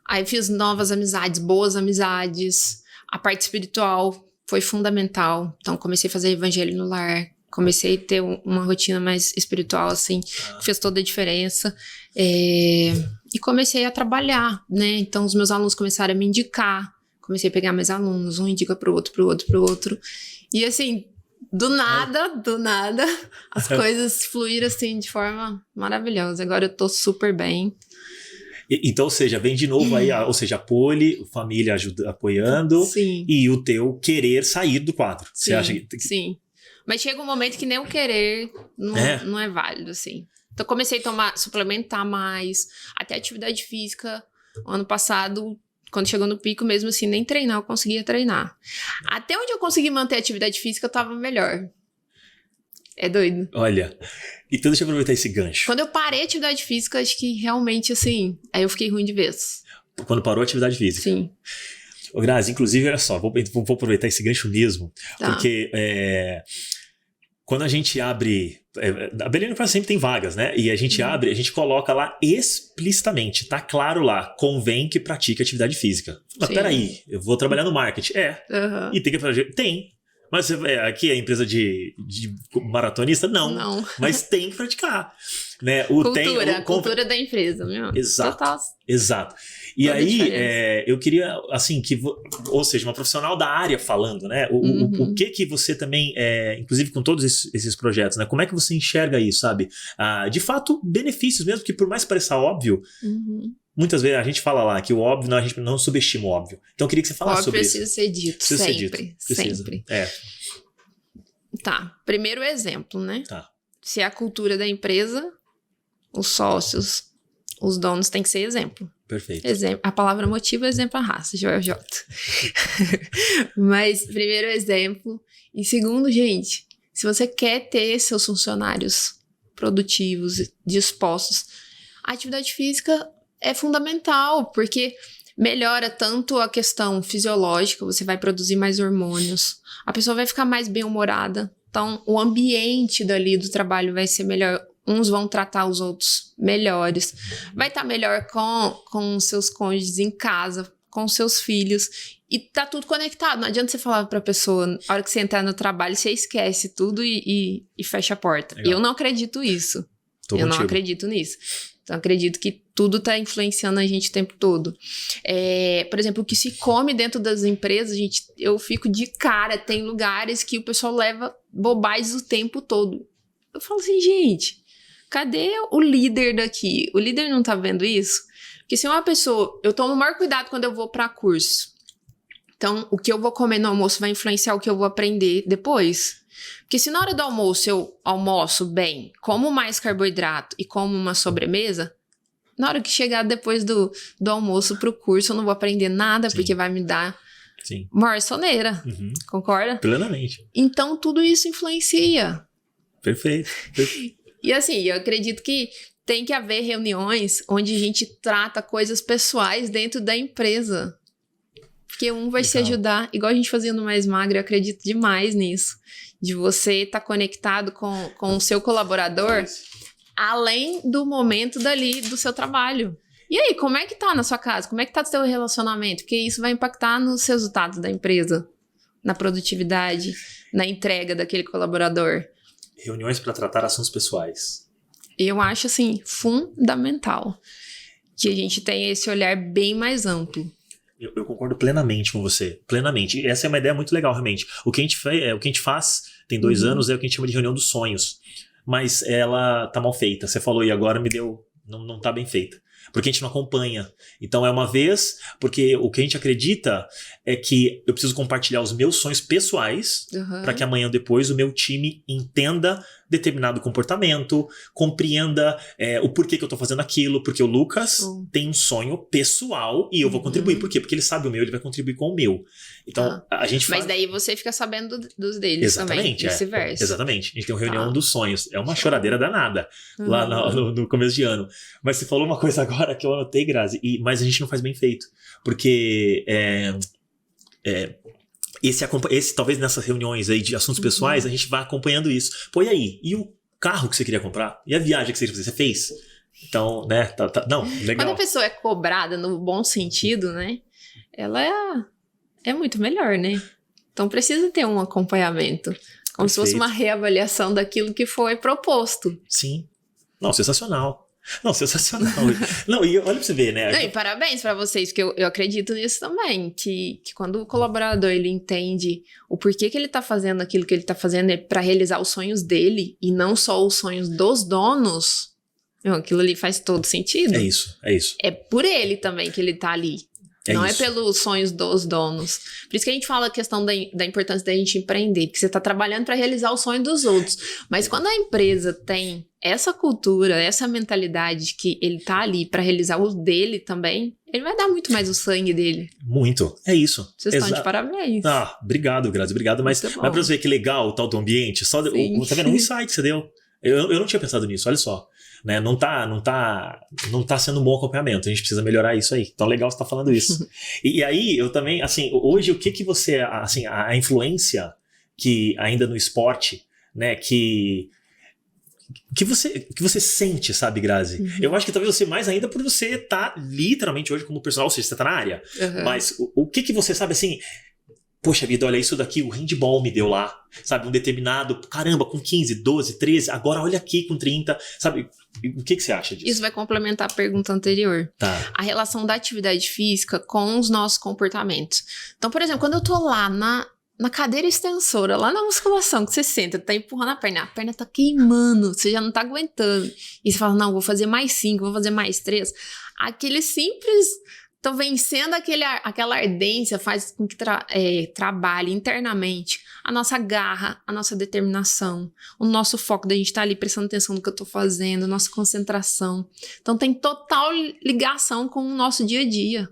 aí fiz novas amizades, boas amizades. A parte espiritual foi fundamental. Então, comecei a fazer evangelho no lar. Comecei a ter uma rotina mais espiritual, assim, que fez toda a diferença. E comecei a trabalhar, né? Então, os meus alunos começaram a me indicar. Comecei a pegar mais alunos, um indica pro outro. E, assim, do nada, as coisas fluíram, assim, de forma maravilhosa. Agora eu tô super bem. Então, ou seja, vem de novo aí, ou seja, a Poli, a família apoiando. Sim. E o teu querer sair do quadro. Sim, você acha que... Sim. Mas chega um momento que nem o querer não é válido, assim. Então, comecei a suplementar mais, até atividade física. Ano passado, quando chegou no pico, mesmo assim, nem treinar, eu conseguia treinar. Até onde eu consegui manter a atividade física, eu tava melhor. É doido. Olha, então deixa eu aproveitar esse gancho. Quando eu parei a atividade física, acho que realmente, assim, aí eu fiquei ruim de vez. Quando parou a atividade física? Sim. Ô, Grazi, inclusive, olha só, vou aproveitar esse gancho mesmo, porque quando a gente abre... a Belém sempre tem vagas, né? E a gente abre, a gente coloca lá explicitamente, tá claro lá, convém que pratique atividade física. Mas peraí, eu vou trabalhar no marketing. E tem que fazer... Tem. Mas aqui é empresa de maratonista? Não. Mas tem que praticar. Né? Cultura da empresa, meu. Exato. Total. Exato. E aí, eu queria, assim, ou seja, uma profissional da área falando, né? O que você também, inclusive com todos esses projetos, né? Como é que você enxerga isso, sabe? De fato, benefícios mesmo, que por mais que pareça óbvio, Muitas vezes a gente fala lá que o óbvio, a gente não subestima o óbvio. Então eu queria que você falasse sobre isso. Precisa ser dito, Precisa sempre. ser dito. Precisa. Sempre. Tá, primeiro exemplo, né? Tá. Se é a cultura da empresa, os sócios, os donos têm que ser exemplo. Perfeito. A palavra motivo é exemplo à raça, Joel J. Mas, primeiro exemplo. E segundo, gente, se você quer ter seus funcionários produtivos, dispostos, a atividade física é fundamental, porque melhora tanto a questão fisiológica, você vai produzir mais hormônios, a pessoa vai ficar mais bem-humorada, então o ambiente dali do trabalho vai ser melhor, uns vão tratar os outros melhores, vai estar melhor com seus cônjuges em casa, com seus filhos, e tá tudo conectado. Não adianta você falar pra pessoa, na hora que você entrar no trabalho, você esquece tudo e fecha a porta. Legal. Eu não acredito isso. Não acredito nisso. Então, acredito que tudo tá influenciando a gente o tempo todo. Por exemplo, o que se come dentro das empresas, gente, eu fico de cara. Tem lugares que o pessoal leva bobagens o tempo todo. Eu falo assim, gente, cadê o líder daqui? O líder não tá vendo isso? Porque se uma pessoa... Eu tomo o maior cuidado quando eu vou para curso. Então, o que eu vou comer no almoço vai influenciar o que eu vou aprender depois. Porque se na hora do almoço eu almoço bem, como mais carboidrato e como uma sobremesa, na hora que chegar depois do almoço pro curso eu não vou aprender nada. Sim. Porque vai me dar maior soneira. Uhum. Concorda? Plenamente. Então, tudo isso influencia. Perfeito. E assim, eu acredito que tem que haver reuniões onde a gente trata coisas pessoais dentro da empresa. Porque um vai se ajudar, igual a gente fazia no Mais Magro, eu acredito demais nisso. De você estar conectado com o seu colaborador, além do momento dali do seu trabalho. E aí, como é que tá na sua casa? Como é que tá o seu relacionamento? Porque isso vai impactar nos resultados da empresa, na produtividade, na entrega daquele colaborador. Reuniões para tratar assuntos pessoais. Eu acho, assim, fundamental que a gente tenha esse olhar bem mais amplo. Eu concordo plenamente com você, plenamente. E essa é uma ideia muito legal, realmente. O que a gente faz, tem 2 anos, é o que a gente chama de reunião dos sonhos. Mas ela tá mal feita. Você falou e agora me deu... Não tá bem feita. Porque a gente não acompanha. Então é uma vez, porque o que a gente acredita é que eu preciso compartilhar os meus sonhos pessoais para que amanhã depois o meu time entenda determinado comportamento, compreenda o porquê que eu tô fazendo aquilo, porque o Lucas tem um sonho pessoal e eu vou contribuir. Por quê? Porque ele sabe o meu, ele vai contribuir com o meu. Então a gente faz... Mas daí você fica sabendo dos deles também, vice-versa. Exatamente. A gente tem uma reunião dos sonhos. É uma choradeira danada lá no começo de ano. Mas você falou uma coisa agora que eu anotei, Grazi, mas a gente não faz bem feito. Porque esse talvez nessas reuniões aí de assuntos pessoais, a gente vai acompanhando isso. Pô, e aí? E o carro que você queria comprar? E a viagem que você queria fazer? Você fez? Então, né? Não, legal. Quando a pessoa é cobrada no bom sentido, né? Ela é muito melhor, né? Então precisa ter um acompanhamento. Como se fosse uma reavaliação daquilo que foi proposto. Sim. Não, sensacional. Não, sensacional. Não, e olha pra você ver, né? Não, e parabéns pra vocês, porque eu acredito nisso também, que quando o colaborador ele entende o porquê que ele tá fazendo aquilo que ele tá fazendo é pra realizar os sonhos dele e não só os sonhos dos donos, aquilo ali faz todo sentido. É isso. É por ele também que ele tá ali. Não é pelos sonhos dos donos. Por isso que a gente fala a questão da importância da gente empreender, porque você tá trabalhando para realizar o sonho dos outros. Mas quando a empresa tem essa cultura, essa mentalidade de que ele tá ali para realizar o dele também, ele vai dar muito mais o sangue dele. Muito. É isso. Vocês estão de parabéns. Obrigado, Grazi. Obrigado. Mas pra você ver que legal o tal do ambiente, tá vendo? Um insight que você deu. Eu não tinha pensado nisso, olha só. Né? Não tá sendo um bom acompanhamento. A gente precisa melhorar isso aí. Então, legal você tá falando isso. E aí, eu também, assim, hoje, o que você, assim, a influência que ainda no esporte, né, que você sente, sabe, Grazi? Eu acho que talvez você mais ainda por você estar literalmente hoje como personal, ou seja, você tá na área. Mas o que você sabe, assim... Poxa vida, olha isso daqui, o handball me deu lá, sabe, um determinado, caramba, com 15, 12, 13, agora olha aqui com 30, sabe, o que você acha disso? Isso vai complementar a pergunta anterior. Tá. A relação da atividade física com os nossos comportamentos. Então, por exemplo, quando eu tô lá na cadeira extensora, lá na musculação, que você senta, tá empurrando a perna tá queimando, você já não tá aguentando. E você fala, não, vou fazer mais 5, vou fazer mais 3. Aquele simples, tô vencendo aquela ardência, faz com que trabalhe internamente a nossa garra, a nossa determinação, o nosso foco da gente tá ali prestando atenção no que eu tô fazendo, nossa concentração. Então tem total ligação com o nosso dia a dia.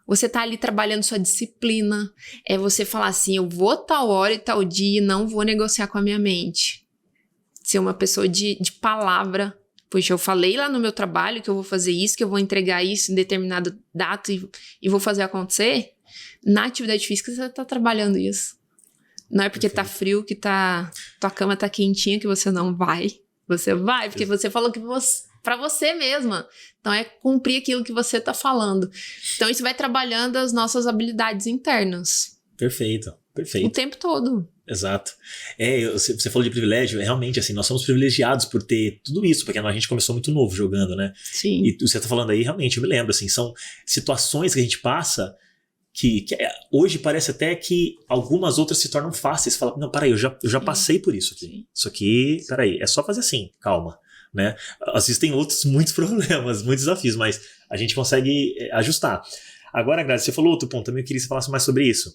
Você tá ali trabalhando sua disciplina. É você falar assim, eu vou tal hora e tal dia e não vou negociar com a minha mente. Ser uma pessoa de palavra. Poxa, eu falei lá no meu trabalho que eu vou fazer isso, que eu vou entregar isso em determinado data e vou fazer acontecer. Na atividade física você tá trabalhando isso. Não é porque tá frio que tua cama tá quentinha que você não vai. Você vai, porque você falou que pra você mesma. Então, é cumprir aquilo que você tá falando. Então, isso vai trabalhando as nossas internas. Perfeito. O tempo todo. Exato. Você falou de privilégio, realmente, assim, nós somos privilegiados por ter tudo isso, porque a gente começou muito novo jogando, né? Sim. E você tá falando aí, realmente, eu me lembro, assim, são situações que a gente passa que hoje parece até que algumas outras se tornam fáceis. Você fala, não, peraí, eu já passei por isso aqui. Sim. Isso aqui, peraí, é só fazer assim, calma. Né? Às vezes tem muitos problemas, muitos desafios, mas a gente consegue ajustar. Agora, Grazi, você falou outro ponto, também eu queria que você falasse mais sobre isso,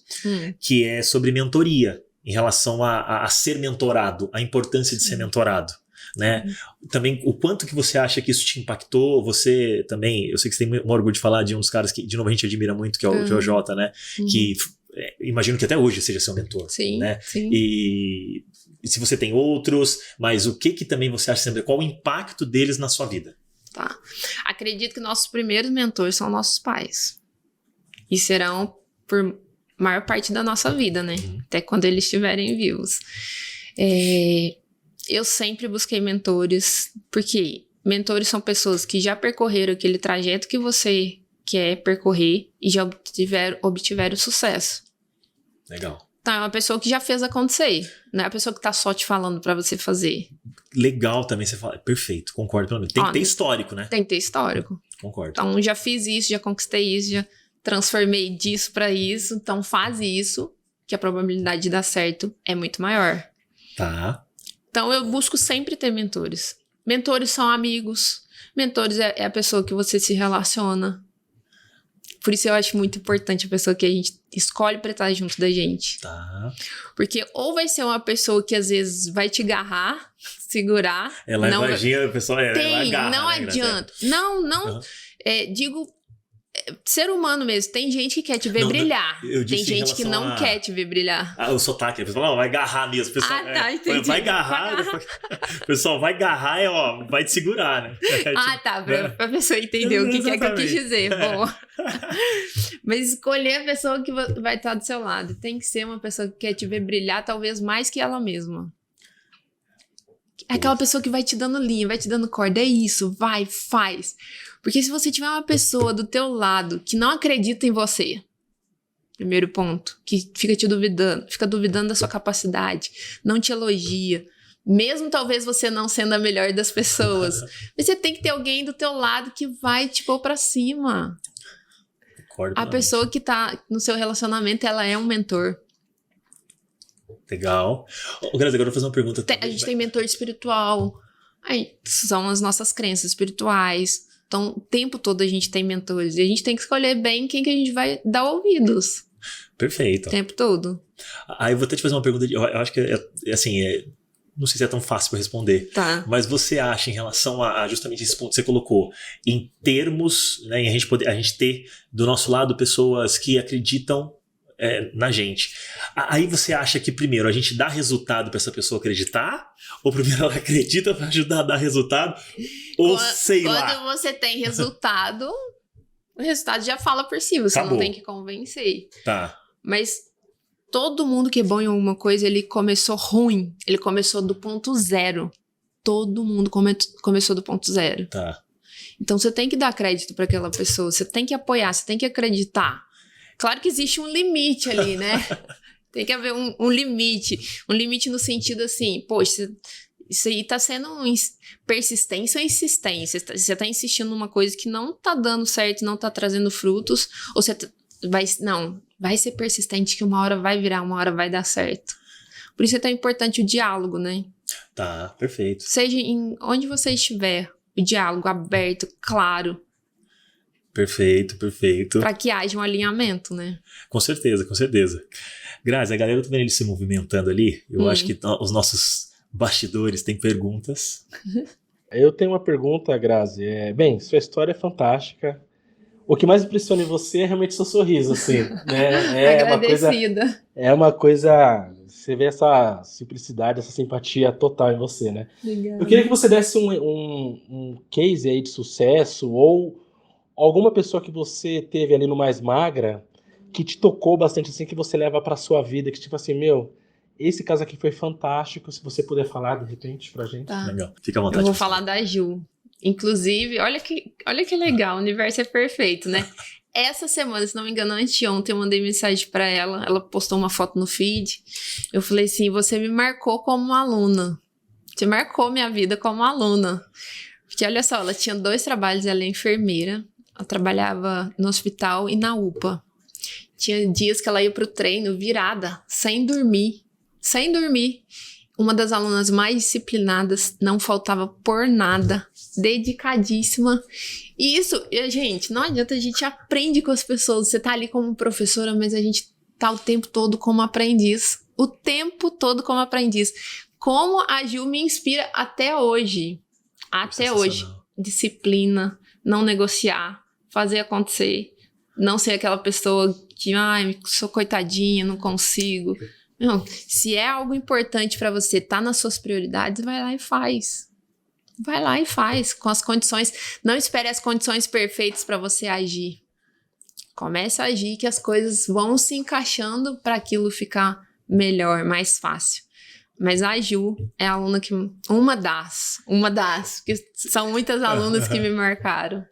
que é sobre mentoria, em relação a ser mentorado, a importância de ser mentorado. Né? Também, o quanto que você acha que isso te impactou? Você também, eu sei que você tem um orgulho de falar de um dos caras que, de novo, a gente admira muito, que é o Jota, né? Que imagino que até hoje seja seu mentor. Sim, né? Sim. E se você tem outros, mas o que também você acha sempre, qual o impacto deles na sua vida? Tá. Acredito que nossos primeiros mentores são nossos pais. E serão por maior parte da nossa vida, né? Até quando eles estiverem vivos. Eu sempre busquei mentores, porque mentores são pessoas que já percorreram aquele trajeto que você quer percorrer e já obtiveram sucesso. Legal. Então, é uma pessoa que já fez acontecer. Não é a pessoa que tá só te falando pra você fazer. Legal também você fala. Perfeito, concordo pelo menos. Tem que ter histórico, né? Tem que ter histórico. Concordo. Então, já fiz isso, já conquistei isso, já transformei disso pra isso. Então, faz isso, que a probabilidade de dar certo é muito maior. Tá. Então, eu busco sempre ter mentores. Mentores são amigos. Mentores é a pessoa que você se relaciona. Por isso eu acho muito importante a pessoa que a gente escolhe pra estar junto da gente. Tá. Porque ou vai ser uma pessoa que às vezes vai te agarrar, segurar. Ela não imagina, o pessoal ela agarra, não né, adianta. Não, digo, ser humano mesmo. Tem gente que quer te ver brilhar. Tem gente que não quer te ver brilhar. O sotaque, o pessoal vai agarrar mesmo. O pessoal, entendi. Vai agarrar, o pessoal vai agarrar e vai te segurar, né? Tá, pra pessoa entender o que é que eu quis dizer. Bom. Mas escolher a pessoa que vai estar do seu lado. Tem que ser uma pessoa que quer te ver brilhar, talvez mais que ela mesma. É aquela pessoa que vai te dando linha, vai te dando corda. É isso, vai, faz. Porque se você tiver uma pessoa do teu lado que não acredita em você, primeiro ponto, que fica duvidando da sua capacidade, não te elogia, mesmo talvez você não sendo a melhor das pessoas, você tem que ter alguém do teu lado que vai te pôr pra cima. A pessoa que tá no seu relacionamento, ela é um mentor. Legal. Grazi, agora eu vou fazer uma pergunta. A gente tem mentor espiritual. Aí, são as nossas crenças espirituais. Então, o tempo todo a gente tem mentores. E a gente tem que escolher bem quem que a gente vai dar ouvidos. Perfeito. O tempo todo. Aí eu vou até te fazer uma pergunta. Eu acho que não sei se é tão fácil para responder. Tá. Mas você acha, em relação a justamente esse ponto que você colocou, em termos, né, em a gente ter do nosso lado pessoas que acreditam na gente. Aí você acha que primeiro a gente dá resultado para essa pessoa acreditar? Ou primeiro ela acredita para ajudar a dar resultado? Ou sei lá. Quando você tem resultado, o resultado já fala por si. Você Acabou. Não tem que convencer. Tá. Mas todo mundo que é bom em alguma coisa, ele começou ruim. Ele começou do ponto zero. Todo mundo começou do ponto zero. Tá. Então você tem que dar crédito para aquela pessoa. Você tem que apoiar, você tem que acreditar. Claro que existe um limite ali, né? Tem que haver um limite. Um limite no sentido assim, poxa, isso aí tá sendo persistência ou insistência. Você tá insistindo numa coisa que não tá dando certo, não tá trazendo frutos, ou você vai... Não, Vai ser persistente que uma hora vai virar, uma hora vai dar certo. Por isso é tão importante o diálogo, né? Tá, perfeito. Seja em onde você estiver, o diálogo aberto, claro. Perfeito. Para que haja um alinhamento, né? Com certeza. Grazi, a galera tá vendo ele se movimentando ali. Eu acho que os nossos bastidores têm perguntas. Eu tenho uma pergunta, Grazi. Bem, sua história é fantástica. O que mais impressiona em você é realmente seu sorriso, assim, né? Agradecida. É uma coisa... Você vê essa simplicidade, essa simpatia total em você, né? Obrigada. Eu queria que você desse um case aí de sucesso ou alguma pessoa que você teve ali no Mais Magra que te tocou bastante, assim, que você leva pra sua vida, que tipo assim, meu, esse caso aqui foi fantástico, se você puder falar de repente pra gente. Tá. Legal, fica à vontade. Eu vou falar da Ju. Inclusive, olha que legal, o universo é perfeito, né? Essa semana, se não me engano, anteontem, eu mandei mensagem pra ela, ela postou uma foto no feed, eu falei assim, você me marcou como aluna, você marcou minha vida como aluna, porque olha só, ela tinha 2 trabalhos, ela é enfermeira, ela trabalhava no hospital e na UPA, tinha dias que ela ia pro treino virada, sem dormir, uma das alunas mais disciplinadas, não faltava por nada, dedicadíssima. E isso, gente, não adianta, a gente aprende com as pessoas. Você tá ali como professora, mas a gente tá o tempo todo como aprendiz. O tempo todo como aprendiz. Como a Ju me inspira até hoje. Até hoje. Disciplina, não negociar, fazer acontecer. Não ser aquela pessoa que, ai, sou coitadinha, não consigo. Não, se é algo importante pra você, tá nas suas prioridades, vai lá e faz. Vai lá e faz, com as condições. Não espere as condições perfeitas pra você agir. Comece a agir que as coisas vão se encaixando pra aquilo ficar melhor, mais fácil. Mas a Ju é a aluna que... Uma das, porque são muitas alunas que me marcaram.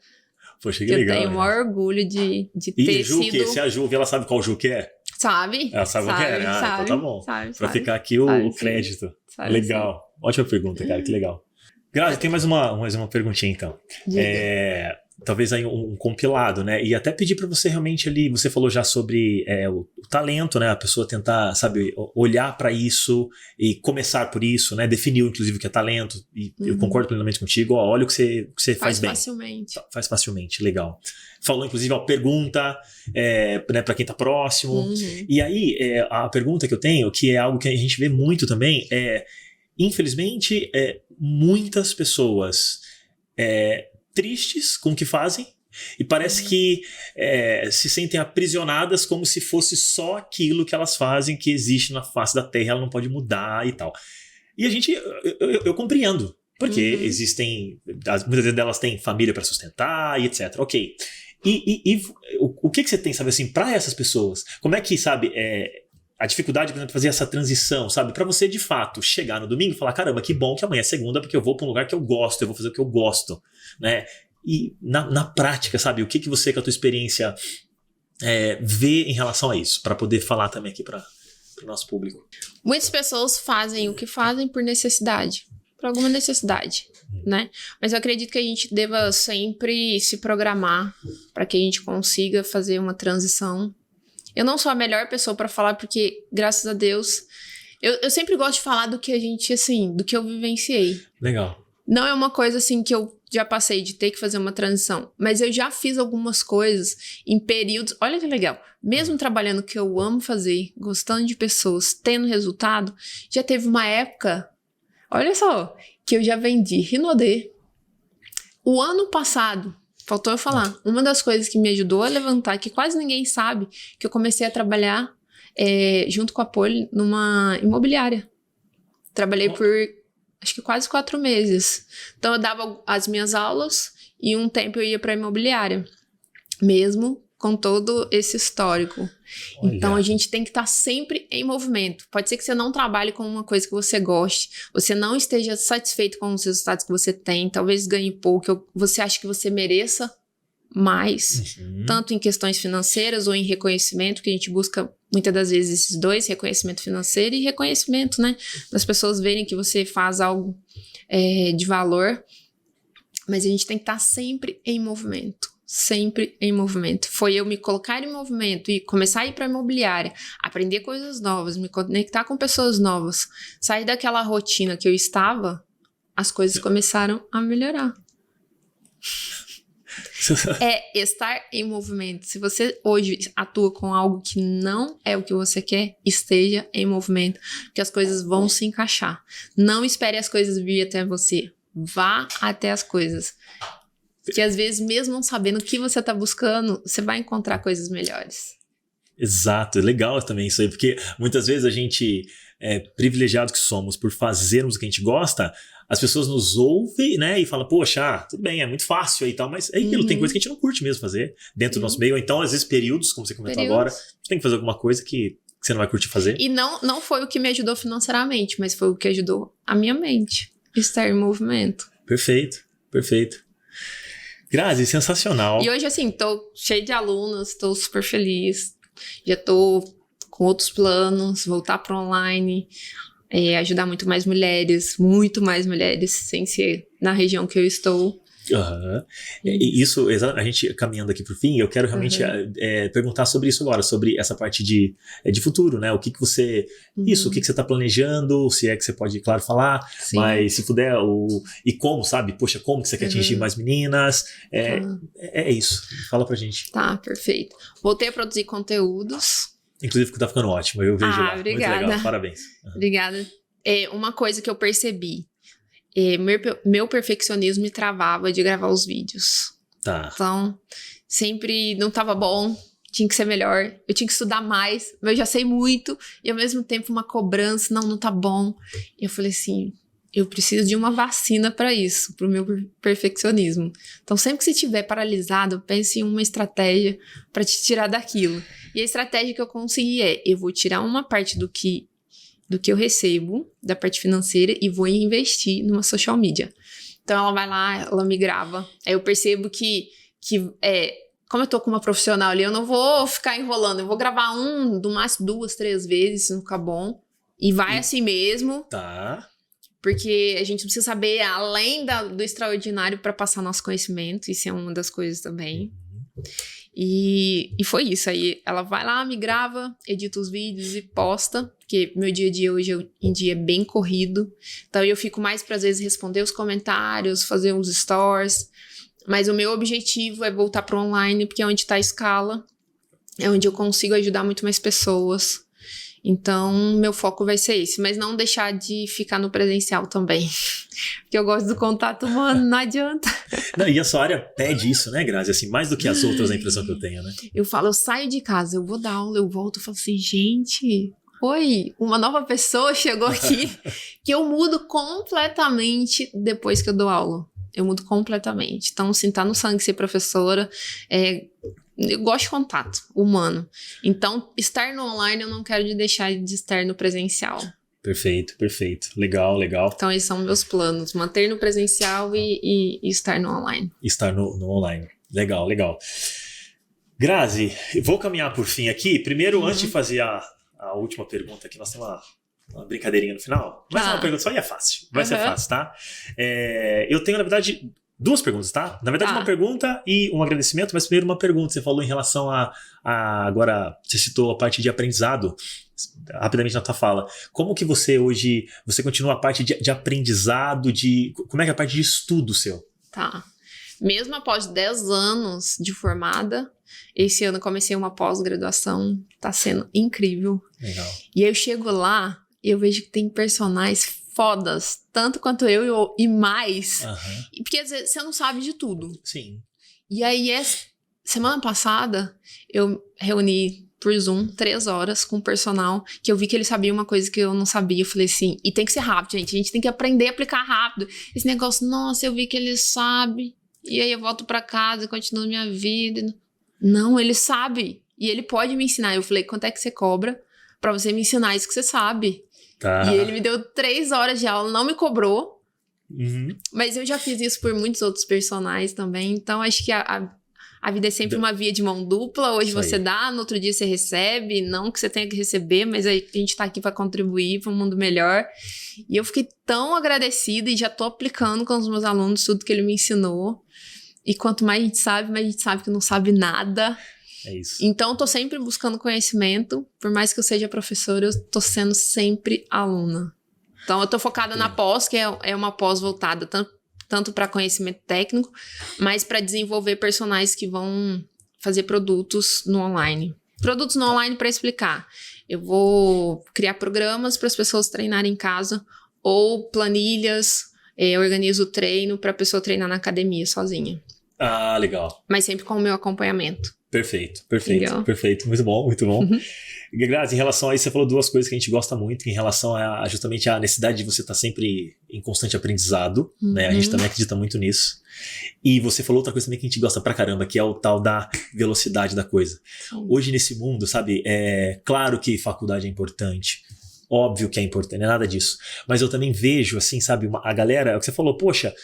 Poxa, que legal. Eu tenho o maior orgulho de ter Ju, sido... se a Ju, ela sabe qual Ju que é? Sabe? Ela sabe o que é? Sabe, então tá bom. Pra ficar aqui o crédito. Legal. Sim. Ótima pergunta, cara. Que legal. Grazi, tem mais uma perguntinha, então. Talvez aí um compilado, né? E até pedir pra você realmente ali... Você falou já sobre o talento, né? A pessoa tentar, sabe, olhar pra isso e começar por isso, né? Definiu, inclusive, o que é talento. E eu concordo plenamente contigo. Ó, olha o que você faz bem. Faz facilmente. Legal. Falou, inclusive, a pergunta né, para quem tá próximo. E aí, a pergunta que eu tenho, que é algo que a gente vê muito também, infelizmente, muitas pessoas tristes com o que fazem e parece que se sentem aprisionadas como se fosse só aquilo que elas fazem que existe na face da Terra, ela não pode mudar e tal. E a gente, eu compreendo, porque existem, muitas delas têm família para sustentar e etc. Ok. E o que você tem, sabe, assim, para essas pessoas? Como é que, sabe, a dificuldade, por exemplo, de fazer essa transição, sabe? Para você, de fato, chegar no domingo e falar, caramba, que bom que amanhã é segunda, porque eu vou para um lugar que eu gosto, eu vou fazer o que eu gosto, né? E na prática, sabe, o que você, com a tua experiência, vê em relação a isso, para poder falar também aqui para o nosso público? Muitas pessoas fazem o que fazem por necessidade, por alguma necessidade, né? Mas eu acredito que a gente deva sempre se programar para que a gente consiga fazer uma transição. Eu não sou a melhor pessoa para falar, porque, graças a Deus, eu sempre gosto de falar do que a gente, assim, do que eu vivenciei. Legal. Não é uma coisa, assim, que eu já passei de ter que fazer uma transição, mas eu já fiz algumas coisas em períodos... Olha que legal. Mesmo trabalhando o que eu amo fazer, gostando de pessoas, tendo resultado, já teve uma época... Olha só, que eu já vendi Rinodê. O ano passado, faltou eu falar, uma das coisas que me ajudou a levantar, que quase ninguém sabe, que eu comecei a trabalhar junto com a Poli numa imobiliária. Trabalhei por, acho que quase 4 meses. Então eu dava as minhas aulas e um tempo eu ia para a imobiliária, mesmo com todo esse histórico. Olha. Então a gente tem que estar sempre em movimento. Pode ser que você não trabalhe com uma coisa que você goste, você não esteja satisfeito com os resultados que você tem, talvez ganhe pouco, você acha que você mereça mais, tanto em questões financeiras ou em reconhecimento, que a gente busca muitas das vezes esses dois, reconhecimento financeiro e reconhecimento, né? Das pessoas verem que você faz algo de valor. Mas a gente tem que estar sempre em movimento. sempre em movimento. Foi eu me colocar em movimento e começar a ir para a imobiliária, aprender coisas novas, me conectar com pessoas novas, sair daquela rotina que eu estava, as coisas começaram a melhorar. É estar em movimento. Se você hoje atua com algo que não é o que você quer, esteja em movimento, porque as coisas vão se encaixar. Não espere as coisas vir até você. Vá até as coisas. Que às vezes, mesmo não sabendo o que você está buscando, você vai encontrar coisas melhores. Exato, é legal também isso aí, porque muitas vezes a gente, privilegiado que somos por fazermos o que a gente gosta, as pessoas nos ouvem, né, e falam, poxa, tudo bem, é muito fácil aí e tal, mas é aquilo, tem coisa que a gente não curte mesmo fazer dentro do nosso meio, ou então às vezes períodos, como você comentou agora, você tem que fazer alguma coisa que você não vai curtir fazer. E não foi o que me ajudou financeiramente, mas foi o que ajudou a minha mente, estar em movimento. Perfeito, perfeito. Grazi, sensacional. E hoje, assim, tô cheia de alunos, tô super feliz, já tô com outros planos, voltar para online, ajudar muito mais mulheres, sem ser na região que eu estou. Uhum. E isso, a gente caminhando aqui pro fim, eu quero realmente perguntar sobre isso agora, sobre essa parte de futuro, né? O que você o que você tá planejando, se é que você pode, claro, falar, sim, mas se puder, e como, sabe? Poxa, como que você quer atingir mais meninas? É isso, fala pra gente. Tá, perfeito. Voltei a produzir conteúdos. Inclusive, que tá ficando ótimo, eu vejo lá. Obrigada. Muito legal, parabéns. Obrigada. Uma coisa que eu percebi, meu perfeccionismo me travava de gravar os vídeos. Tá. Então, sempre não tava bom, tinha que ser melhor, eu tinha que estudar mais, mas eu já sei muito, e ao mesmo tempo uma cobrança, não tá bom. E eu falei assim, eu preciso de uma vacina para isso, pro meu perfeccionismo. Então, sempre que você estiver paralisado, pense em uma estratégia para te tirar daquilo. E a estratégia que eu consegui eu vou tirar uma parte do que eu recebo, da parte financeira, e vou investir numa social media. Então, ela vai lá, ela me grava. Aí eu percebo que como eu tô com uma profissional ali, eu não vou ficar enrolando. Eu vou gravar do máximo 2, 3 vezes, se não ficar bom. E vai assim mesmo. Tá. Porque a gente precisa saber além do extraordinário para passar nosso conhecimento. Isso é uma das coisas também. E foi isso. Aí ela vai lá, me grava, edita os vídeos e posta. Porque meu dia a dia hoje em dia é bem corrido. Então eu fico mais para às vezes responder os comentários, fazer uns stories. Mas o meu objetivo é voltar para online, porque é onde está a escala. É onde eu consigo ajudar muito mais pessoas. Então, meu foco vai ser esse. Mas não deixar de ficar no presencial também. Porque eu gosto do contato humano, não adianta. Não, e a sua área pede isso, né, Grazi? Assim, mais do que as outras, a impressão que eu tenho, né? Eu saio de casa, eu vou dar aula, eu volto e falo assim, gente, oi, uma nova pessoa chegou aqui. Que eu mudo completamente depois que eu dou aula. Eu mudo completamente. Então, assim, tá no sangue ser professora. Eu gosto de contato humano. Então, estar no online eu não quero deixar de estar no presencial. Perfeito, perfeito. Legal, legal. Então, esses são meus planos. Manter no presencial e estar no online. Estar no online. Legal, legal. Grazi, vou caminhar por fim aqui. Primeiro, antes de fazer a última pergunta aqui, nós temos uma brincadeirinha no final. Mas é uma pergunta só e é fácil. Vai ser fácil, tá? Eu tenho, na verdade, 2 perguntas, tá? Na verdade, uma pergunta e um agradecimento, mas primeiro uma pergunta. Você falou em relação agora, você citou a parte de aprendizado, rapidamente na tua fala. Como que você hoje, você continua a parte de aprendizado, como é que é a parte de estudo seu? Tá. Mesmo após 10 anos de formada, esse ano eu comecei uma pós-graduação, tá sendo incrível. Legal. E aí eu chego lá e eu vejo que tem personagens fodas, tanto quanto eu e mais. Uhum. Porque às vezes você não sabe de tudo. Sim. E aí, semana passada, eu reuni por Zoom 3 horas com o personal, que eu vi que ele sabia uma coisa que eu não sabia. Eu falei assim, e tem que ser rápido, gente. A gente tem que aprender a aplicar rápido. Esse negócio, nossa, eu vi que ele sabe. E aí eu volto pra casa e continuo minha vida. Não, ele sabe. E ele pode me ensinar. Eu falei, quanto é que você cobra pra você me ensinar isso que você sabe? Tá. E ele me deu 3 horas de aula, não me cobrou. Uhum. Mas eu já fiz isso por muitos outros personagens também. Então, acho que a vida é sempre uma via de mão dupla. Hoje você dá, no outro dia você recebe. Não que você tenha que receber, mas a gente tá aqui para contribuir para um mundo melhor. E eu fiquei tão agradecida e já tô aplicando com os meus alunos tudo que ele me ensinou. E quanto mais a gente sabe que não sabe nada. É isso. Então, eu tô sempre buscando conhecimento. Por mais que eu seja professora, eu tô sendo sempre aluna. Então, eu tô focada na pós, que é uma pós voltada tanto para conhecimento técnico, mas para desenvolver personagens que vão fazer produtos no online. Produtos no online para explicar. Eu vou criar programas para as pessoas treinarem em casa ou planilhas, organizo treino para a pessoa treinar na academia sozinha. Ah, legal. Mas sempre com o meu acompanhamento. Perfeito. Legal. Perfeito. Muito bom, muito bom. Grazi, em relação a isso, você falou duas coisas que a gente gosta muito, em relação a justamente a necessidade de você estar sempre em constante aprendizado, né? A gente também acredita muito nisso. E você falou outra coisa também que a gente gosta pra caramba, que é o tal da velocidade da coisa. Sim. Hoje nesse mundo, sabe, é claro que faculdade é importante, óbvio que é importante, não é nada disso. Mas eu também vejo, assim, sabe, a galera, é o que você falou, poxa,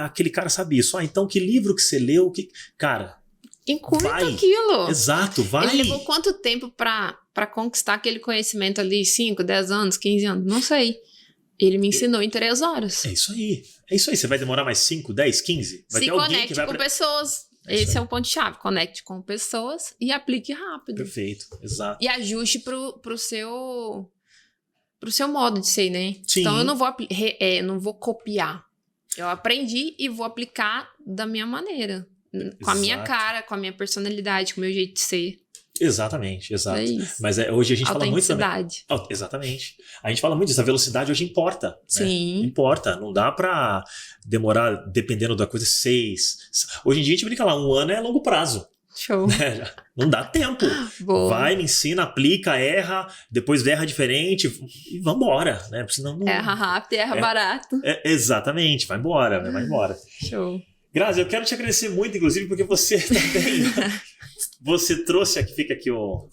aquele cara sabe isso. Então que livro que você leu? Cara, Encurta vai. aquilo. Exato, vai. Ele levou quanto tempo pra conquistar aquele conhecimento ali? 5, 10 anos, 15 anos? Não sei. Ele me ensinou em 3 horas. É isso aí. É isso aí. Você vai demorar mais 5, 10, 15? Vai Se ter alguém conecte que vai com pessoas. Esse é o ponto-chave. Conecte com pessoas e aplique rápido. Perfeito, exato. E ajuste pro seu modo de ser, né? Sim. Então, eu não vou copiar. Eu aprendi e vou aplicar da minha maneira. Com a minha cara, com a minha personalidade, com o meu jeito de ser. Exatamente, exato. É isso. Mas hoje a gente fala muito também. Autenticidade. Exatamente. A gente fala muito disso. A velocidade hoje importa. Né? Sim. Importa. Não dá pra demorar, dependendo da coisa, 6. Hoje em dia a gente brinca lá, 1 ano é longo prazo. Show. Não dá tempo. Boa. Vai, me ensina, aplica, erra, depois erra diferente e vambora, né? Porque senão não... Erra rápido e erra barato. Exatamente, vai embora, né? Vai embora. Show. Grazi, eu quero te agradecer muito, inclusive, porque você também... Você trouxe aqui, fica aqui, ó.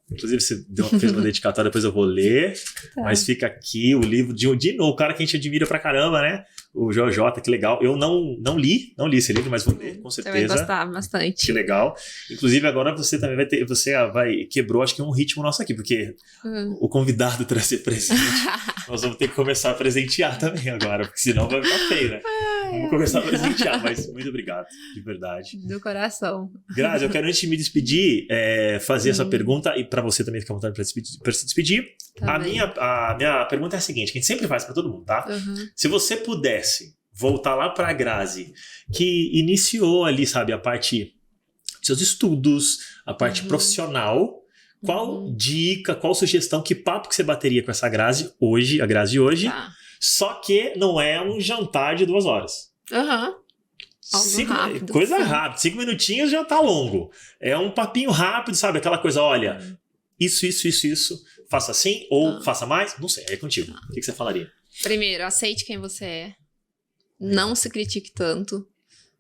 Inclusive, você fez uma dedicatória, depois eu vou ler. Tá. Mas fica aqui o livro de novo, o cara que a gente admira pra caramba, né? O JJ, que legal. Eu não li esse livro, mas vou ler, com certeza. Você vai gostar bastante. Que legal. Inclusive, agora você também vai ter. Você quebrou, acho que um ritmo nosso aqui, porque o convidado trazer presente. Nós vamos ter que começar a presentear também agora, porque senão vai ficar feio, né? Vamos começar a presentear, mas muito obrigado, de verdade. Do coração. Grazi, eu quero, antes de me despedir, fazer essa pergunta, e pra você também ficar à vontade pra se despedir. Tá A bem. minha pergunta é a seguinte, que a gente sempre faz pra todo mundo, tá? Uhum. Se você pudesse voltar lá pra Grazi, que iniciou ali, sabe, a parte dos seus estudos, a parte profissional, qual dica, qual sugestão, que papo que você bateria com essa Grazi hoje, a Grazi hoje, Tá. só que não é um jantar de 2 horas. Aham. Algo rápido. Coisa Sim. rápida, 5 minutinhos já tá longo. É um papinho rápido, sabe? Aquela coisa, olha, isso, faça assim ou faça mais, não sei, é contigo. O que você falaria? Primeiro, aceite quem você é. Não se critique tanto.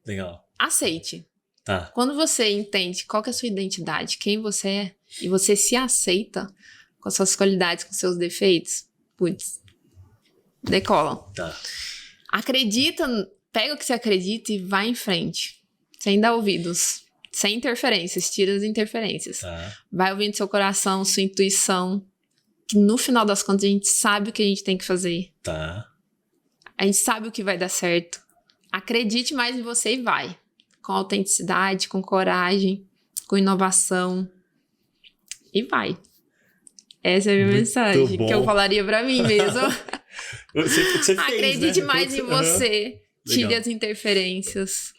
Legal. Aceite. Tá. Quando você entende qual que é a sua identidade, quem você é, e você se aceita com as suas qualidades, com seus defeitos, putz, decola. Tá. Acredita, pega o que você acredita e vai em frente. Sem dar ouvidos. Sem interferências, tira as interferências. Tá. Vai ouvindo seu coração, sua intuição. Que no final das contas a gente sabe o que a gente tem que fazer. Tá. A gente sabe o que vai dar certo. Acredite mais em você e vai. Com autenticidade, com coragem, com inovação. E vai. Essa é a minha Muito mensagem bom. que eu falaria pra mim mesmo. Você fez, Acredite né? mais em você. Tire Legal. as interferências.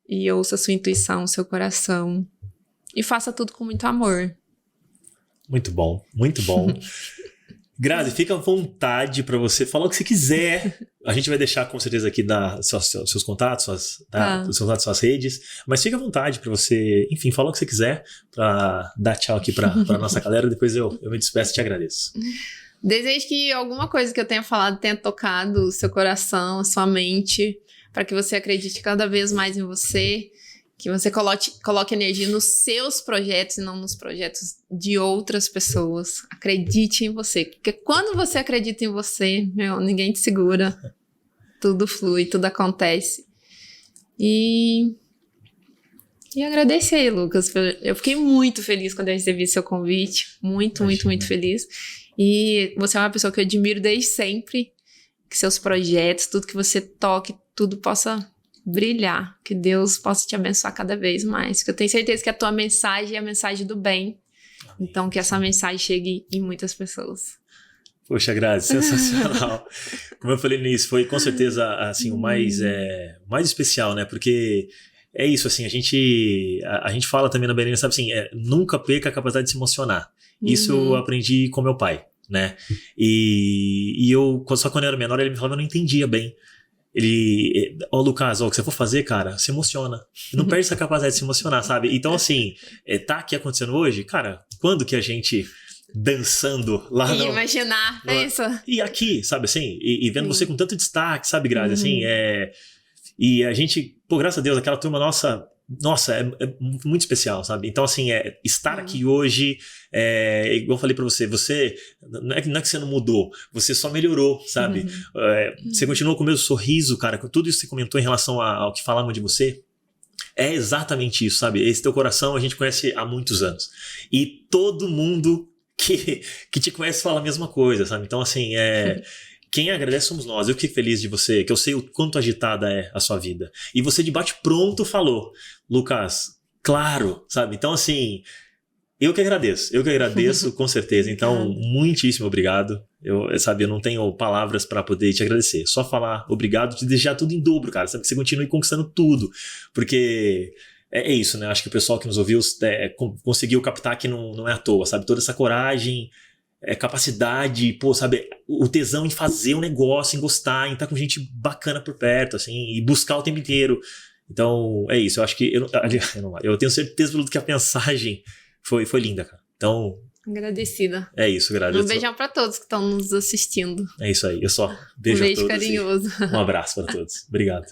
E ouça sua intuição, seu coração. E faça tudo com muito amor. Muito bom, muito bom. Grazi, fica à vontade para você falar o que você quiser. A gente vai deixar com certeza aqui seus contatos, suas redes, mas fica à vontade para você, enfim, falar o que você quiser para dar tchau aqui para nossa galera. Depois eu me despeço e te agradeço. Desejo que alguma coisa que eu tenha falado tenha tocado o seu coração, a sua mente, para que você acredite cada vez mais em você, que você coloque energia nos seus projetos e não nos projetos de outras pessoas. Acredite em você, porque quando você acredita em você, ninguém te segura, tudo flui, tudo acontece. E agradecer, Lucas, eu fiquei muito feliz quando eu recebi seu convite, muito feliz. E você é uma pessoa que eu admiro desde sempre, que seus projetos, tudo que você toque, tudo possa brilhar, que Deus possa te abençoar cada vez mais, que eu tenho certeza que a tua mensagem é a mensagem do bem, então que essa mensagem chegue em muitas pessoas. Poxa, Grazi, sensacional. Como eu falei no início, foi com certeza assim, o mais especial, né? Porque é isso, assim, a gente fala também na Belém, sabe assim, nunca perca a capacidade de se emocionar. Isso eu aprendi com meu pai, né? E eu, só quando eu era menor, ele me falava, eu não entendia bem. Ele, Lucas, o que você for fazer, cara, se emociona. Não perde essa capacidade de se emocionar, sabe? Então, assim, tá aqui acontecendo hoje, cara, quando que a gente dançando lá no... Imaginar, pensa. E aqui, sabe assim? E vendo você com tanto destaque, sabe, Grazi? Assim, e a gente, pô, graças a Deus, aquela turma nossa, é muito especial, sabe? Então, assim, estar aqui hoje, igual eu falei pra você, não é que você não mudou, você só melhorou, sabe? Você continuou com o mesmo sorriso, cara, com tudo isso que você comentou em relação ao que falavam de você, é exatamente isso, sabe? Esse teu coração a gente conhece há muitos anos. E todo mundo que te conhece fala a mesma coisa, sabe? Então, assim, quem agradece somos nós. Eu fiquei feliz de você, que eu sei o quanto agitada é a sua vida. E você de bate-pronto falou, Lucas, claro, sabe? Então, assim, eu que agradeço com certeza. Então, muitíssimo obrigado. Eu não tenho palavras para poder te agradecer. Só falar obrigado, te deixar tudo em dobro, cara. Sabe que você continue conquistando tudo. Porque é isso, né? Acho que o pessoal que nos ouviu conseguiu captar que não é à toa, sabe? Toda essa coragem, capacidade, pô, sabe? O tesão em fazer um negócio, em gostar, em estar com gente bacana por perto, assim, e buscar o tempo inteiro. Então, é isso. Eu acho que eu tenho certeza que a mensagem foi linda, cara. Então, agradecida. É isso, agradeço. Um beijão pra todos que estão nos assistindo. É isso aí. Eu só beijo a todos. Carinhoso. Um abraço para todos. Obrigado.